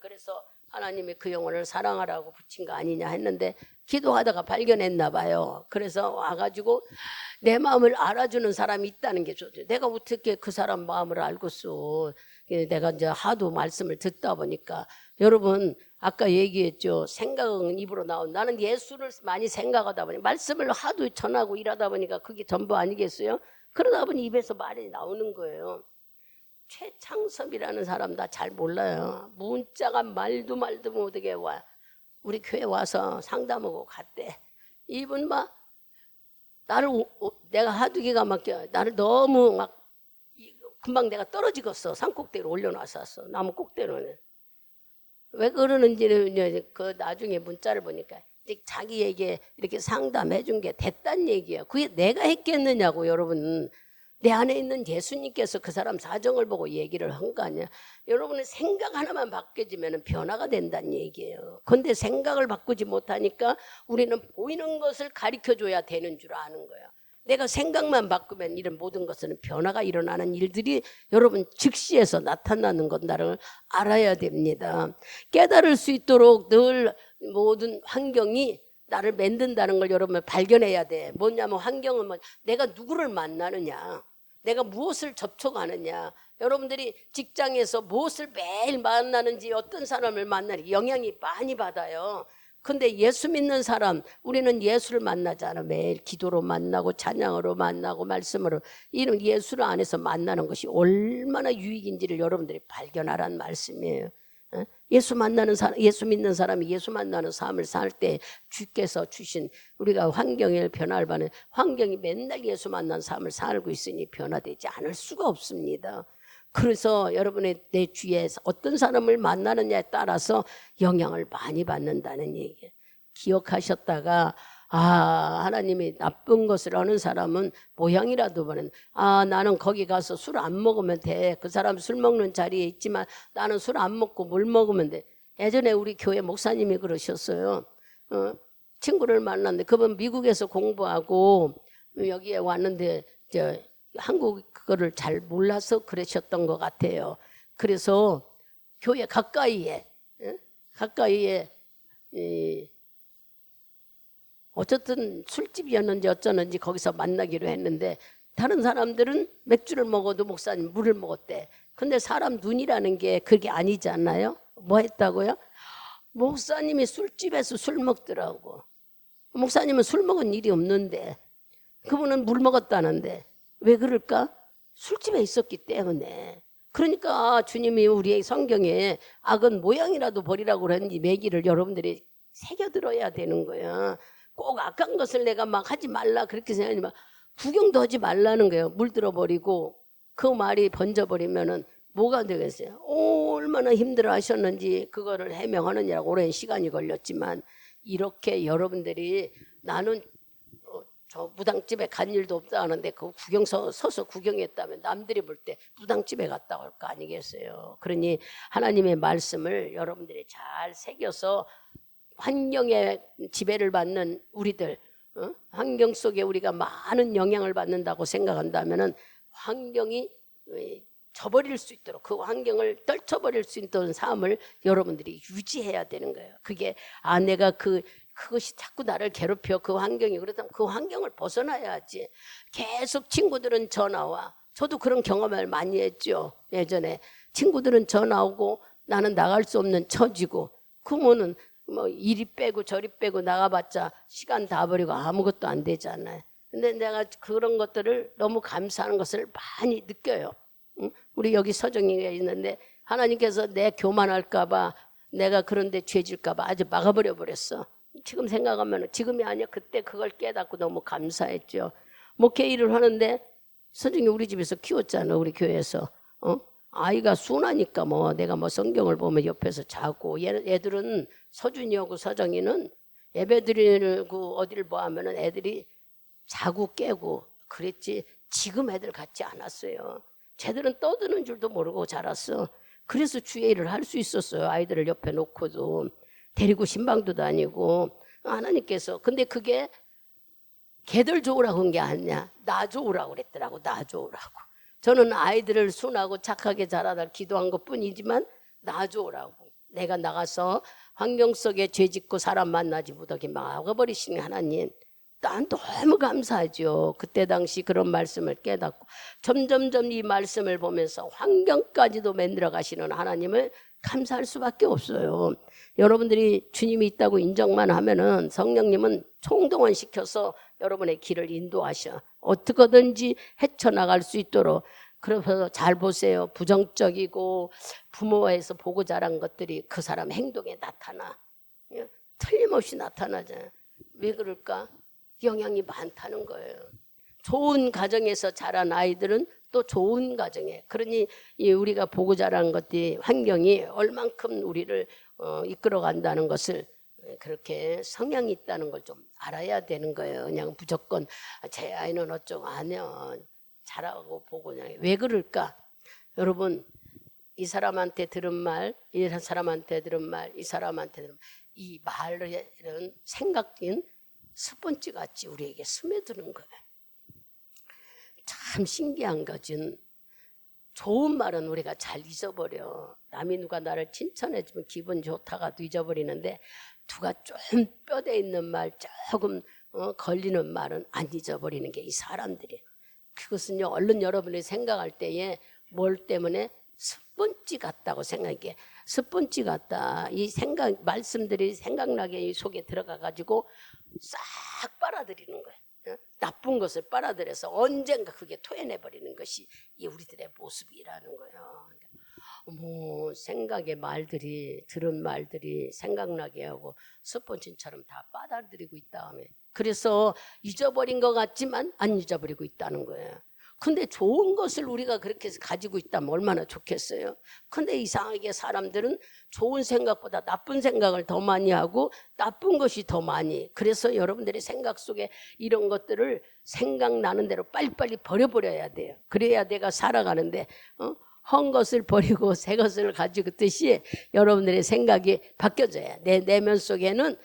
그래서 하나님이 그 영혼을 사랑하라고 붙인 거 아니냐 했는데 기도하다가 발견했나 봐요. 그래서 와가지고 내 마음을 알아주는 사람이 있다는 게 좋죠. 내가 어떻게 그 사람 마음을 알겠어. 내가 이제 하도 말씀을 듣다 보니까 여러분 아까 얘기했죠. 생각은 입으로 나온. 나는 예수를 많이 생각하다 보니 말씀을 하도 전하고 일하다 보니까 그게 전부 아니겠어요? 그러다 보니 입에서 말이 나오는 거예요. 최창섭이라는 사람 나 잘 몰라요. 문자가 말도 못하게 와. 우리 교회 와서 상담하고 갔대. 이분 막 나를 내가 하도 기가 막혀. 나를 너무 막 금방 내가 떨어지겠어. 산꼭대기로 올려놨었어. 나무 꼭대로는. 왜 그러는지는 이제 그 나중에 문자를 보니까 이제 자기에게 이렇게 상담해 준 게 됐단 얘기야. 그게 내가 했겠느냐고 여러분. 내 안에 있는 예수님께서 그 사람 사정을 보고 얘기를 한 거 아니야. 여러분의 생각 하나만 바뀌어지면 변화가 된다는 얘기예요. 그런데 생각을 바꾸지 못하니까 우리는 보이는 것을 가르쳐줘야 되는 줄 아는 거야. 내가 생각만 바꾸면 이런 모든 것은 변화가 일어나는 일들이 여러분 즉시에서 나타나는 것 나를 알아야 됩니다. 깨달을 수 있도록 늘 모든 환경이 나를 만든다는 걸 여러분 발견해야 돼. 뭐냐면 환경은 내가 누구를 만나느냐, 내가 무엇을 접촉하느냐, 여러분들이 직장에서 무엇을 매일 만나는지 어떤 사람을 만나니 영향이 많이 받아요. 근데 예수 믿는 사람, 우리는 예수를 만나잖아. 매일 기도로 만나고 찬양으로 만나고 말씀으로. 이런 예수를 안에서 만나는 것이 얼마나 유익인지를 여러분들이 발견하라는 말씀이에요. 예수 만나는 사람, 예수 믿는 사람이 예수 만나는 삶을 살 때 주께서 주신 우리가 환경에 변화를 받는 환경이 맨날 예수 만난 삶을 살고 있으니 변화되지 않을 수가 없습니다. 그래서 여러분의 내 주위에 어떤 사람을 만나느냐에 따라서 영향을 많이 받는다는 얘기예요. 기억하셨다가 하나님이 나쁜 것을 하는 사람은 모양이라도 보는 나는 거기 가서 술 안 먹으면 돼. 그 사람 술 먹는 자리에 있지만 나는 술 안 먹고 물 먹으면 돼. 예전에 우리 교회 목사님이 그러셨어요. 친구를 만났는데 그분 미국에서 공부하고 여기에 왔는데 한국 그거를 잘 몰라서 그러셨던 것 같아요. 그래서 교회 가까이에 어쨌든 술집이었는지 어쩌는지 거기서 만나기로 했는데 다른 사람들은 맥주를 먹어도 목사님 물을 먹었대. 근데 사람 눈이라는 게 그게 아니잖아요. 뭐 했다고요? 목사님이 술집에서 술 먹더라고. 목사님은 술 먹은 일이 없는데 그분은 물 먹었다는데 왜 그럴까? 술집에 있었기 때문에. 그러니까 주님이 우리의 성경에 악은 모양이라도 버리라고 그러는지 매기를 여러분들이 새겨들어야 되는 거야. 꼭 악한 것을 내가 막 하지 말라 그렇게 생각하지만 구경도 하지 말라는 거예요. 물들어 버리고 그 말이 번져버리면은 뭐가 되겠어요? 얼마나 힘들어 하셨는지 그거를 해명하느냐고 오랜 시간이 걸렸지만 이렇게 여러분들이 나는 저 무당집에 간 일도 없다 하는데 그 서서 구경했다면 남들이 볼 때 무당집에 갔다 올 거 아니겠어요? 그러니 하나님의 말씀을 여러분들이 잘 새겨서 환경에 지배를 받는 우리들, 환경 속에 우리가 많은 영향을 받는다고 생각한다면은 환경이 져버릴 수 있도록 그 환경을 떨쳐버릴 수 있는 삶을 여러분들이 유지해야 되는 거예요. 그게 내가 그것이 자꾸 나를 괴롭혀 그 환경이 그렇다면 그 환경을 벗어나야지. 계속 친구들은 전화와 저도 그런 경험을 많이 했죠. 예전에 친구들은 전화 오고 나는 나갈 수 없는 처지고 그러면은 뭐 이리 빼고 저리 빼고 나가봤자 시간 다 버리고 아무것도 안 되잖아요. 근데 내가 그런 것들을 너무 감사하는 것을 많이 느껴요. 우리 여기 서정이가 있는데 하나님께서 내 교만할까봐 내가 그런데 죄질까봐 아주 막아버려 버렸어. 지금 생각하면 지금이 아니야. 그때 그걸 깨닫고 너무 감사했죠. 목회 일을 하는데 서정이 우리 집에서 키웠잖아. 우리 교회에서. 아이가 순하니까 내가 성경을 보면 옆에서 자고 애들은 서준이하고 서정이는 예배 드리고 어디를 하면은 애들이 자고 깨고 그랬지 지금 애들 같지 않았어요. 쟤들은 떠드는 줄도 모르고 자랐어. 그래서 주의 일을 할 수 있었어요. 아이들을 옆에 놓고도 데리고 신방도 다니고 하나님께서 근데 그게 걔들 좋으라고 한 게 아니야. 나 좋으라고 그랬더라고. 나 좋으라고. 저는 아이들을 순하고 착하게 자라달 기도한 것뿐이지만 나 좋으라고. 내가 나가서 환경 속에 죄짓고 사람 만나지 못하게 막아버리시는 하나님 난 너무 감사하죠. 그때 당시 그런 말씀을 깨닫고 점점점 이 말씀을 보면서 환경까지도 만들어 가시는 하나님을 감사할 수밖에 없어요. 여러분들이 주님이 있다고 인정만 하면은 성령님은 총동원시켜서 여러분의 길을 인도하셔. 어떻게든지 헤쳐나갈 수 있도록. 그래서 잘 보세요. 부정적이고 부모에서 보고 자란 것들이 그 사람 행동에 나타나. 틀림없이 나타나잖아요. 왜 그럴까? 영향이 많다는 거예요. 좋은 가정에서 자란 아이들은 또 좋은 가정에, 그러니 우리가 보고 자란 것들이 환경이 얼만큼 우리를 이끌어 간다는 것을 그렇게 성향이 있다는 걸 좀 알아야 되는 거예요. 그냥 무조건 제 아이는 어쩌고 하면 잘하고 보고 그냥. 왜 그럴까? 여러분, 이 사람한테 들은 말, 이 사람한테 들은 말, 이 사람한테 들은 말, 이 말은 생각인 스펀지 같이 우리에게 스며드는 거예요. 참 신기한 것은 좋은 말은 우리가 잘 잊어버려. 남이 누가 나를 칭찬해주면 기분 좋다가도 잊어버리는데 누가 좀 뼈대 있는 말, 조금 걸리는 말은 안 잊어버리는 게 이 사람들이에요. 그것은요, 얼른 여러분이 생각할 때에 뭘 때문에 스펀지 같다고 생각해. 스펀지 같다. 이 생각, 말씀들이 생각나게 이 속에 들어가 가지고 싹 빨아들이는 거예요. 나쁜 것을 빨아들여서 언젠가 그게 토해내버리는 것이 이 우리들의 모습이라는 거예요. 뭐 생각의 말들이, 들은 말들이 생각나게 하고 스펀지처럼 다 빨아들이고 있다음에, 그래서 잊어버린 것 같지만 안 잊어버리고 있다는 거예요. 근데 좋은 것을 우리가 그렇게 가지고 있다면 얼마나 좋겠어요. 근데 이상하게 사람들은 좋은 생각보다 나쁜 생각을 더 많이 하고 나쁜 것이 더 많이. 그래서 여러분들의 생각 속에 이런 것들을 생각나는 대로 빨리빨리 버려버려야 돼요. 그래야 내가 살아가는데 헛 것을 버리고 새 것을 가지고 뜻이 여러분들의 생각이 바뀌어져야. 내 내면 속에는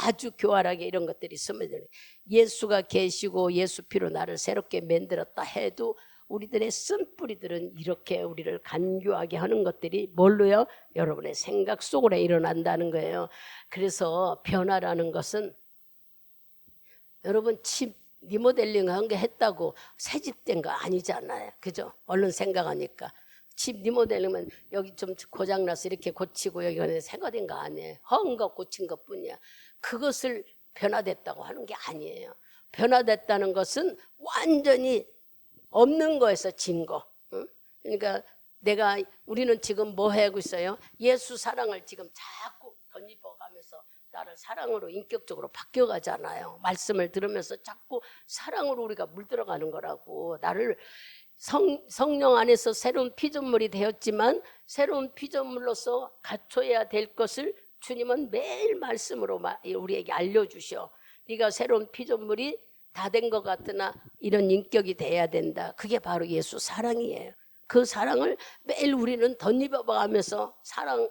아주 교활하게 이런 것들이 스며들어요. 예수가 계시고 예수 피로 나를 새롭게 만들었다 해도 우리들의 쓴뿌리들은 이렇게 우리를 간교하게 하는 것들이 뭘로요? 여러분의 생각 속으로 일어난다는 거예요. 그래서 변화라는 것은 여러분 집 리모델링 한 거 했다고 새집된 거 아니잖아요. 그죠? 얼른 생각하니까. 집 리모델링은 여기 좀 고장나서 이렇게 고치고 여기가 새거 된 거 아니에요. 허은 거 고친 것 뿐이야. 그것을 변화됐다고 하는 게 아니에요. 변화됐다는 것은 완전히 없는 거에서 진 거. 그러니까 우리는 지금 뭐 하고 있어요? 예수 사랑을 지금 자꾸 덧입어가면서 나를 사랑으로 인격적으로 바뀌어가잖아요. 말씀을 들으면서 자꾸 사랑으로 우리가 물들어가는 거라고. 나를 성령 안에서 새로운 피조물이 되었지만 새로운 피조물로서 갖춰야 될 것을 주님은 매일 말씀으로 우리에게 알려주셔. 네가 새로운 피조물이 다 된 것 같으나 이런 인격이 돼야 된다. 그게 바로 예수 사랑이에요. 그 사랑을 매일 우리는 덧입어가면서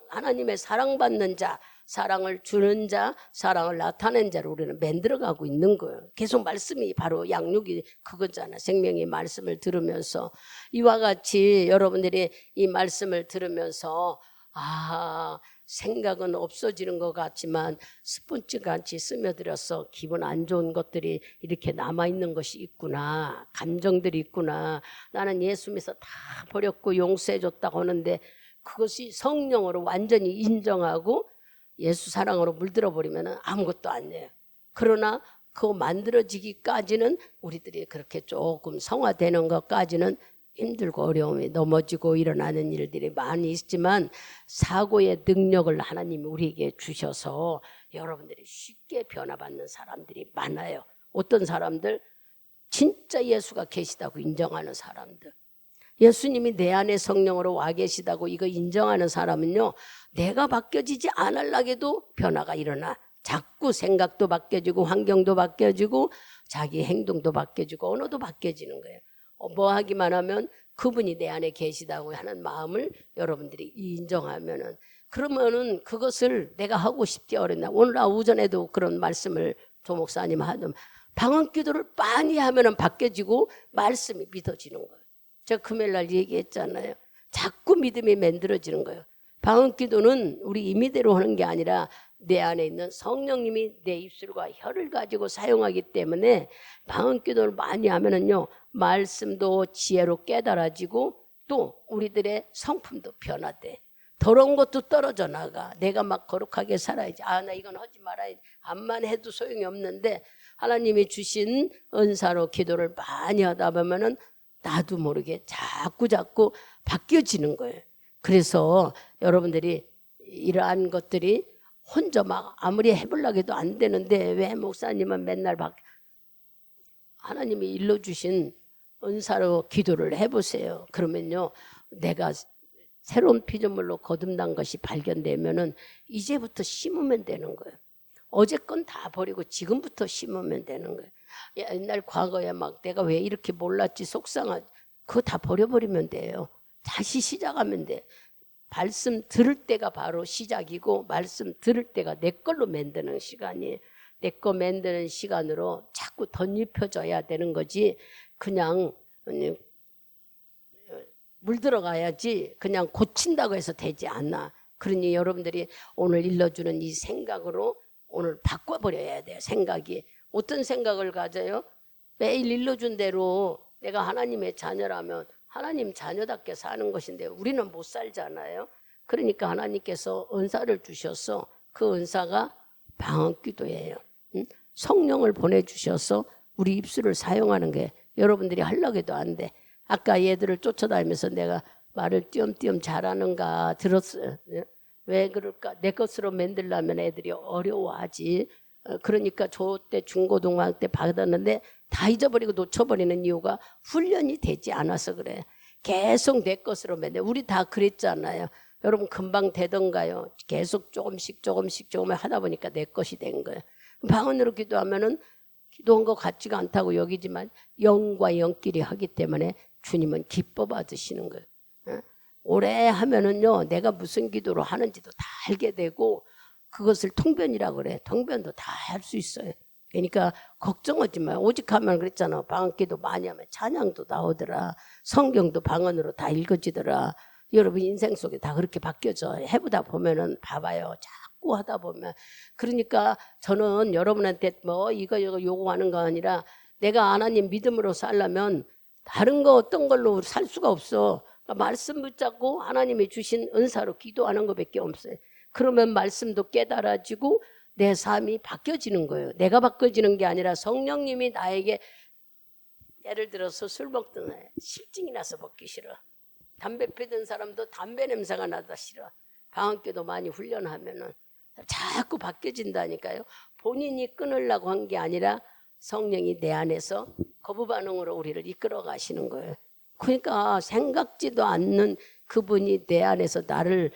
하나님의 사랑받는 자, 사랑을 주는 자, 사랑을 나타낸 자로 우리는 만들어가고 있는 거예요. 계속 말씀이 바로 양육이 그거잖아. 생명의 말씀을 들으면서 이와 같이 여러분들이 이 말씀을 들으면서 생각은 없어지는 것 같지만 스펀지같이 스며들어서 기분 안 좋은 것들이 이렇게 남아있는 것이 있구나. 감정들이 있구나. 나는 예수 믿어서 다 버렸고 용서해줬다고 하는데 그것이 성령으로 완전히 인정하고 예수 사랑으로 물들어버리면 아무것도 아니에요. 그러나 그거 만들어지기까지는 우리들이 그렇게 조금 성화되는 것까지는 힘들고 어려움이 넘어지고 일어나는 일들이 많이 있지만 사고의 능력을 하나님이 우리에게 주셔서 여러분들이 쉽게 변화받는 사람들이 많아요. 어떤 사람들? 진짜 예수가 계시다고 인정하는 사람들. 예수님이 내 안에 성령으로 와 계시다고 이거 인정하는 사람은요, 내가 바뀌어지지 않으려고 변화가 일어나. 자꾸 생각도 바뀌어지고 환경도 바뀌어지고 자기 행동도 바뀌어지고 언어도 바뀌어지는 거예요. 뭐 하기만 하면 그분이 내 안에 계시다고 하는 마음을 여러분들이 인정하면은, 그러면은 그것을 내가 하고 싶지 어렸나. 오늘 오전에도 그런 말씀을 조 목사님 하던, 방언 기도를 많이 하면은 바뀌어지고 말씀이 믿어지는 거예요. 제가 금요일 날 얘기했잖아요. 자꾸 믿음이 만들어지는 거예요. 방언 기도는 우리 임의대로 하는 게 아니라 내 안에 있는 성령님이 내 입술과 혀를 가지고 사용하기 때문에 방언기도를 많이 하면은요, 말씀도 지혜로 깨달아지고 또 우리들의 성품도 변화돼. 더러운 것도 떨어져 나가. 내가 막 거룩하게 살아야지. 아, 나 이건 하지 말아야지. 암만 해도 소용이 없는데 하나님이 주신 은사로 기도를 많이 하다 보면은 나도 모르게 자꾸 바뀌어지는 거예요. 그래서 여러분들이 이러한 것들이 혼자 막 아무리 해보려고 해도 안 되는데 왜 목사님은 맨날 하나님이 일러주신 은사로 기도를 해보세요. 그러면요, 내가 새로운 피조물로 거듭난 것이 발견되면은 이제부터 심으면 되는 거예요. 어제 건 다 버리고 지금부터 심으면 되는 거예요. 옛날 과거에 막 내가 왜 이렇게 몰랐지 속상하지, 그거 다 버려버리면 돼요. 다시 시작하면 돼. 말씀 들을 때가 바로 시작이고 말씀 들을 때가 내 걸로 만드는 시간이에요. 내 거 만드는 시간으로 자꾸 덧입혀져야 되는 거지, 그냥 물 들어가야지 그냥 고친다고 해서 되지 않아. 그러니 여러분들이 오늘 일러주는 이 생각으로 오늘 바꿔버려야 돼요. 생각이 어떤 생각을 가져요? 매일 일러준 대로 내가 하나님의 자녀라면 하나님 자녀답게 사는 것인데 우리는 못 살잖아요. 그러니까 하나님께서 은사를 주셔서 그 은사가 방언기도예요. 성령을 보내주셔서 우리 입술을 사용하는 게 여러분들이 하려고 해도 안 돼. 아까 얘들을 쫓아다니면서 내가 말을 띄엄띄엄 잘하는가 들었어요. 왜 그럴까? 내 것으로 만들려면 애들이 어려워하지. 그러니까 저 때 중고등학교 때 받았는데 다 잊어버리고 놓쳐버리는 이유가 훈련이 되지 않아서 그래. 계속 내 것으로 만들. 우리 다 그랬잖아요. 여러분 금방 되던가요? 계속 조금씩 하다 보니까 내 것이 된 거예요. 방언으로 기도하면은 기도한 것 같지가 않다고 여기지만 영과 영끼리 하기 때문에 주님은 기뻐 받으시는 거예요. 오래 하면은요, 내가 무슨 기도로 하는지도 다 알게 되고 그것을 통변이라고 그래. 통변도 다 할 수 있어요. 그러니까 걱정하지 마요. 오직 하면 그랬잖아. 방언기도 많이 하면 찬양도 나오더라. 성경도 방언으로 다 읽어지더라. 여러분 인생 속에 다 그렇게 바뀌어져. 해보다 보면은 봐봐요. 자꾸 하다 보면. 그러니까 저는 여러분한테 뭐 이거 요구하는 거 아니라 내가 하나님 믿음으로 살려면 다른 거 어떤 걸로 살 수가 없어. 그러니까 말씀 붙잡고 하나님이 주신 은사로 기도하는 것밖에 없어요. 그러면 말씀도 깨달아지고 내 삶이 바뀌어지는 거예요. 내가 바뀌어지는 게 아니라 성령님이 나에게, 예를 들어서 술 먹던 애 실증이 나서 먹기 싫어. 담배 피던 사람도 담배 냄새가 나다 싫어. 방언기도 많이 훈련하면은 자꾸 바뀌어진다니까요. 본인이 끊으려고 한 게 아니라 성령이 내 안에서 거부 반응으로 우리를 이끌어 가시는 거예요. 그러니까 생각지도 않는 그분이 내 안에서 나를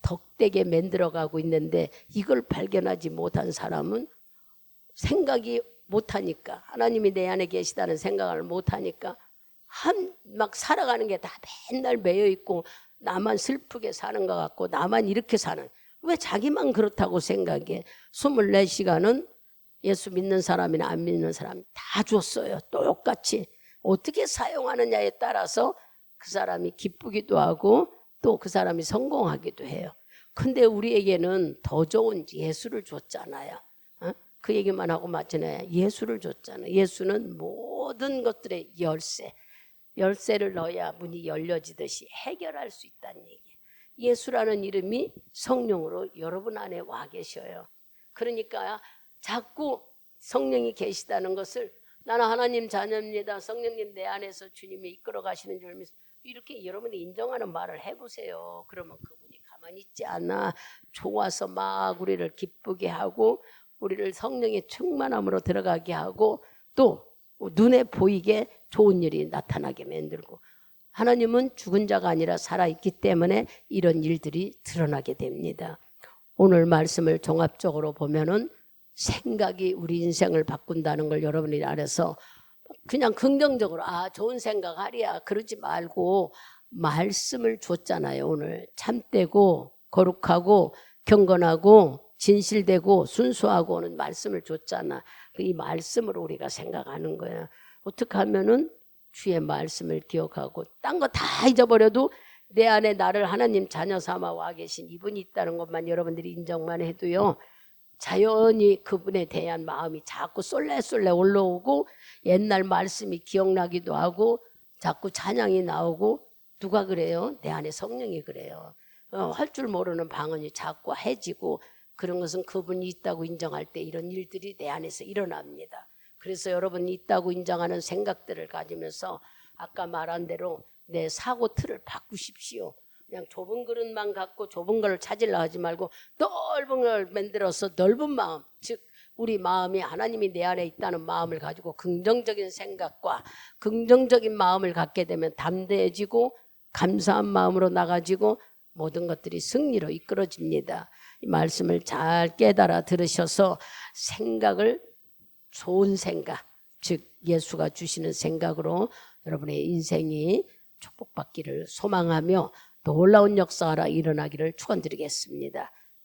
덕되게 만들어가고 있는데 이걸 발견하지 못한 사람은 생각이 못하니까, 하나님이 내 안에 계시다는 생각을 못하니까 막 살아가는 게 다 맨날 매여 있고 나만 슬프게 사는 것 같고 나만 이렇게 사는, 왜 자기만 그렇다고 생각해. 24시간은 예수 믿는 사람이나 안 믿는 사람 다 줬어요. 똑같이. 어떻게 사용하느냐에 따라서 그 사람이 기쁘기도 하고 또 그 사람이 성공하기도 해요. 근데 우리에게는 더 좋은 예수를 줬잖아요. 그 얘기만 하고 마치네. 예수를 줬잖아요. 예수는 모든 것들의 열쇠. 열쇠를 넣어야 문이 열려지듯이 해결할 수 있다는 얘기예요. 예수라는 이름이 성령으로 여러분 안에 와 계셔요. 그러니까 자꾸 성령이 계시다는 것을, 나는 하나님 자녀입니다. 성령님 내 안에서 주님이 이끌어 가시는 줄 믿습니다. 이렇게 여러분이 인정하는 말을 해보세요. 그러면 그분이 가만히 있지 않아. 좋아서 막 우리를 기쁘게 하고 우리를 성령의 충만함으로 들어가게 하고 또 눈에 보이게 좋은 일이 나타나게 만들고, 하나님은 죽은 자가 아니라 살아있기 때문에 이런 일들이 드러나게 됩니다. 오늘 말씀을 종합적으로 보면은 생각이 우리 인생을 바꾼다는 걸 여러분이 알아서 그냥 긍정적으로 좋은 생각 하리야 그러지 말고, 말씀을 줬잖아요. 오늘 참되고 거룩하고 경건하고 진실되고 순수하고 하는 말씀을 줬잖아. 이 말씀으로 우리가 생각하는 거야. 어떻게 하면은 주의 말씀을 기억하고 딴 거 다 잊어버려도 내 안에 나를 하나님 자녀 삼아 와 계신 이분이 있다는 것만 여러분들이 인정만 해도요, 자연히 그분에 대한 마음이 자꾸 쏠래쏠래 올라오고 옛날 말씀이 기억나기도 하고 자꾸 찬양이 나오고 누가 그래요? 내 안에 성령이 그래요. 할 줄 모르는 방언이 자꾸 해지고 그런 것은 그분이 있다고 인정할 때 이런 일들이 내 안에서 일어납니다. 그래서 여러분이 있다고 인정하는 생각들을 가지면서 아까 말한 대로 내 사고 틀을 바꾸십시오. 그냥 좁은 그릇만 갖고 좁은 걸 찾으려 하지 말고 넓은 걸 만들어서 넓은 마음, 즉 우리 마음이 하나님이 내 안에 있다는 마음을 가지고 긍정적인 생각과 긍정적인 마음을 갖게 되면 담대해지고 감사한 마음으로 나가지고 모든 것들이 승리로 이끌어집니다. 이 말씀을 잘 깨달아 들으셔서 생각을 좋은 생각, 즉 예수가 주시는 생각으로 여러분의 인생이 축복받기를 소망하며 놀라운 역사가 일어나기를 축원드리겠습니다.